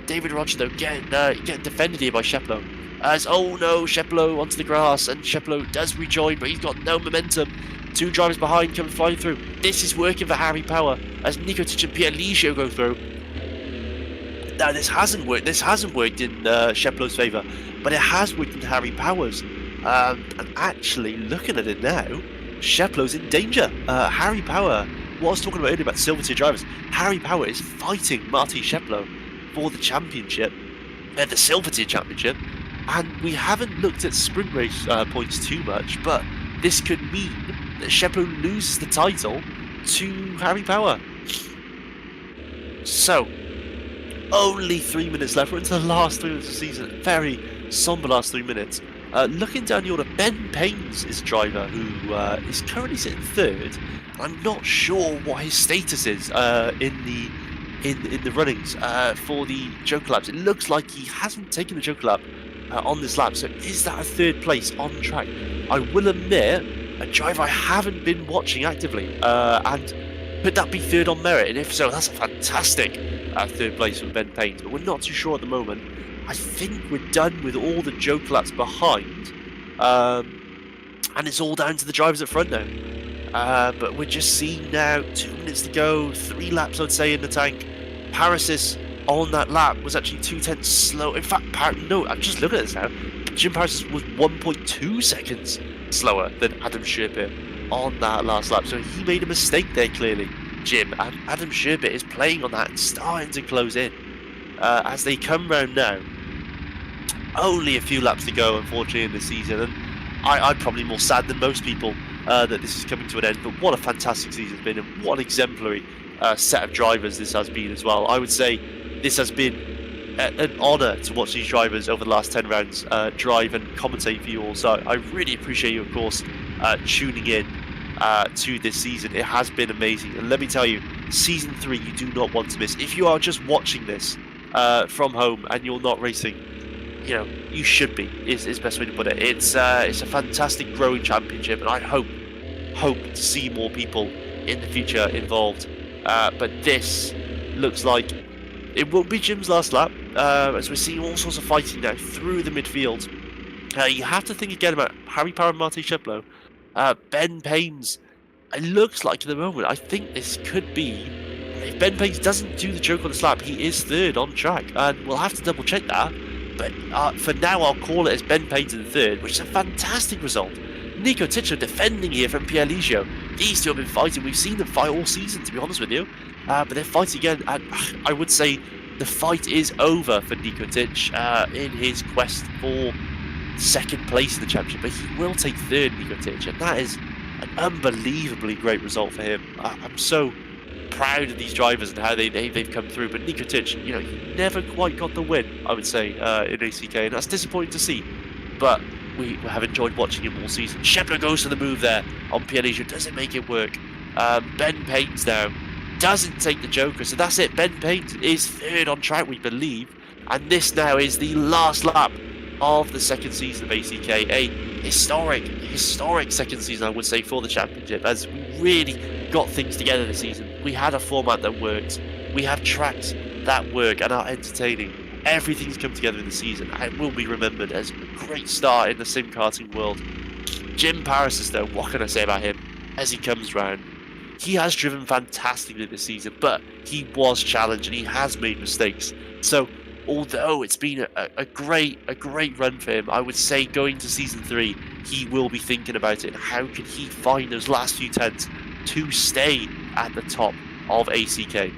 David Roger, though, getting defended here by Sheplo. As, oh no, Sheplo onto the grass, and Sheplo does rejoin, but he's got no momentum. 2 drivers behind coming flying through. This is working for Harry Power, as Nico Ticcia and Pierre Ligio go through. Now, this hasn't worked in Sheplo's favour, but it has worked in Harry Power's. And actually, looking at it now, Sheplo's in danger. Harry Power, what I was talking about earlier about silver tier drivers, Harry Power is fighting Martin Sheplo for the championship, the silver tier championship, and we haven't looked at sprint race points too much, but this could mean that Sheplo loses the title to Harry Power. So, only 3 minutes left. We're into the last 3 minutes of the season. Very somber last 3 minutes. Looking down the order, Ben Paynes is a driver who is currently sitting 3rd. I'm not sure what his status is in the runnings for the Joker laps. It looks like he hasn't taken the Joker lap on this lap. So is that a 3rd place on track? I will admit, a driver I haven't been watching actively. And could that be 3rd on merit? And if so, that's a fantastic 3rd place for Ben Paynes. But we're not too sure at the moment. I think we're done with all the Joker laps behind. And it's all down to the drivers at front now. But we're just seeing now 2 minutes to go, 3 laps I'd say in the tank. Paris on that lap was actually 2/10 slow. In fact, no, I'm just looking at this now. Jim Paris was 1.2 seconds slower than Adam Sherbet on that last lap. So he made a mistake there clearly, Jim. And Adam Sherbet is playing on that and starting to close in. As they come round now, only a few laps to go unfortunately in the season. And I'm probably more sad than most people that this is coming to an end, but what a fantastic season it's been, and what an exemplary set of drivers this has been as well. I would say this has been an honour to watch these drivers over the last 10 rounds drive and commentate for you all. So I really appreciate you, of course, tuning in to this season. It has been amazing, and let me tell you, season 3 you do not want to miss. If you are just watching this from home and you're not racing, you know, you should be, is the best way to put it. It's a fantastic growing championship, and I hope to see more people in the future involved. But this looks like it won't be Jim's last lap, as we're seeing all sorts of fighting now through the midfield. You have to think again about Harry Power and Marty Sheplow. Ben Paynes, it looks like at the moment, I think this could be, if Ben Paynes doesn't do the joke on this lap, he is 3rd on track, and we'll have to double check that. But for now, I'll call it as Ben Paynes in 3rd, which is a fantastic result. Nico Titcher defending here from Pierre Ligio. These two have been fighting. We've seen them fight all season, to be honest with you. But they're fighting again, and I would say the fight is over for Nico Titch in his quest for 2nd place in the championship. But he will take 3rd, Nico Titch, and that is an unbelievably great result for him. I'm so proud of these drivers and how they've come through. But Nico Titch, you know, he never quite got the win, I would say, in ACK, and that's disappointing to see. But we have enjoyed watching him all season. Shepler goes for the move there on Pierre Ligio. Doesn't make it work. Ben Paynes now doesn't take the Joker, so that's it. Ben Paynes is 3rd on track, we believe, and this now is the last lap of the 2nd season of ACK. A historic 2nd season, I would say, for the championship, as we really got things together this season. We had a format that worked. We have tracks that work and are entertaining. Everything's come together in the season, and it will be remembered as a great start in the sim karting world. Jim Paris, though, what can I say about him as he comes round? He has driven fantastically this season, but he was challenged and he has made mistakes. So, although it's been a great run for him, I would say going to season 3, he will be thinking about it. How can he find those last few tenths to stay at the top of ACK?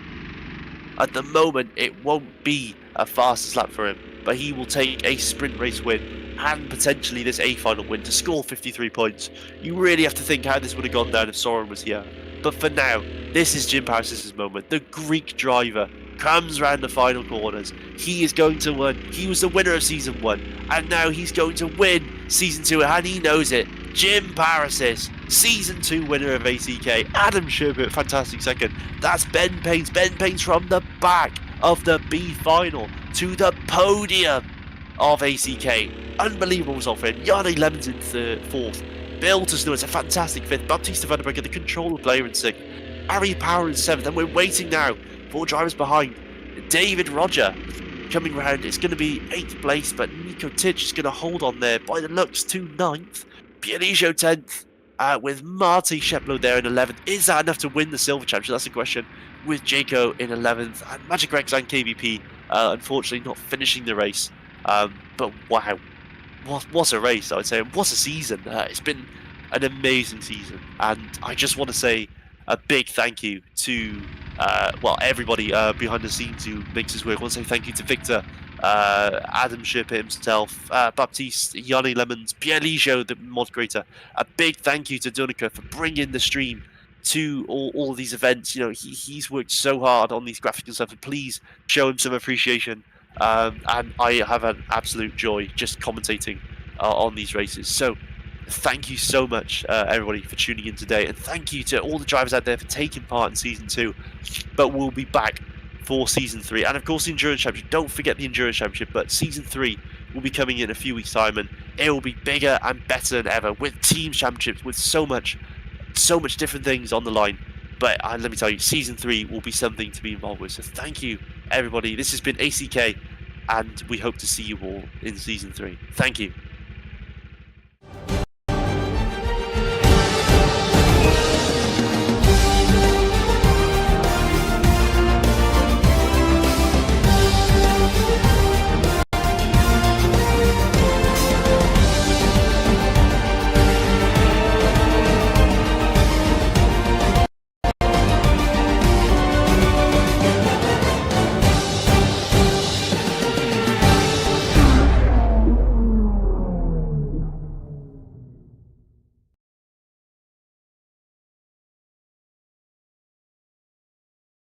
At the moment, it won't be a fastest lap for him, but he will take a sprint race win and potentially this A final win to score 53 points. You really have to think how this would have gone down if Soren was here. But for now, this is Jim Paris' moment. The Greek driver comes round the final corners. He is going to win. He was the winner of Season 1, and now he's going to win Season 2, and he knows it. Jim Paris, Season 2 winner of ACK. Adam Sherbert, fantastic 2nd. That's Ben Paynes. Ben Paynes from the back of the B final to the podium of ACK. Unbelievable result for him. Yanni Lemons in 4th. Bill Tesno is a fantastic 5th. Baptiste Vandenberger, the controller player, in 6th. Harry Power in 7th. And we're waiting now for drivers behind. David Roger coming round. It's going to be 8th place, but Nico Titch is going to hold on there by the looks to 9th. Pierre Ligio 10th. With Marty Sheplow there in 11th. Is that enough to win the Silver Championship? That's the question. With Jaco in 11th. And Magic Rex and KBP, unfortunately, not finishing the race. But wow. What a race, I would say. What a season. It's been an amazing season. And I just want to say a big thank you to, everybody behind the scenes who makes this work. I want to say thank you to Victor, Adam Shipper himself, Baptiste, Yanni Lemons, Pierre Ligio, the mod creator. A big thank you to Dunica for bringing the stream to all of these events. You know, he's worked so hard on these graphics and stuff, and please show him some appreciation. And I have an absolute joy just commentating on these races. So thank you so much, everybody, for tuning in today, and thank you to all the drivers out there for taking part in Season 2. But we'll be back for Season 3, and of course the Endurance Championship. Don't forget the Endurance Championship, but Season 3 will be coming in a few weeks' time, and it will be bigger and better than ever, with Teams Championships, with so much different things on the line. But let me tell you, Season 3 will be something to be involved with. So thank you, everybody. This has been ACK, and we hope to see you all in Season 3. Thank you.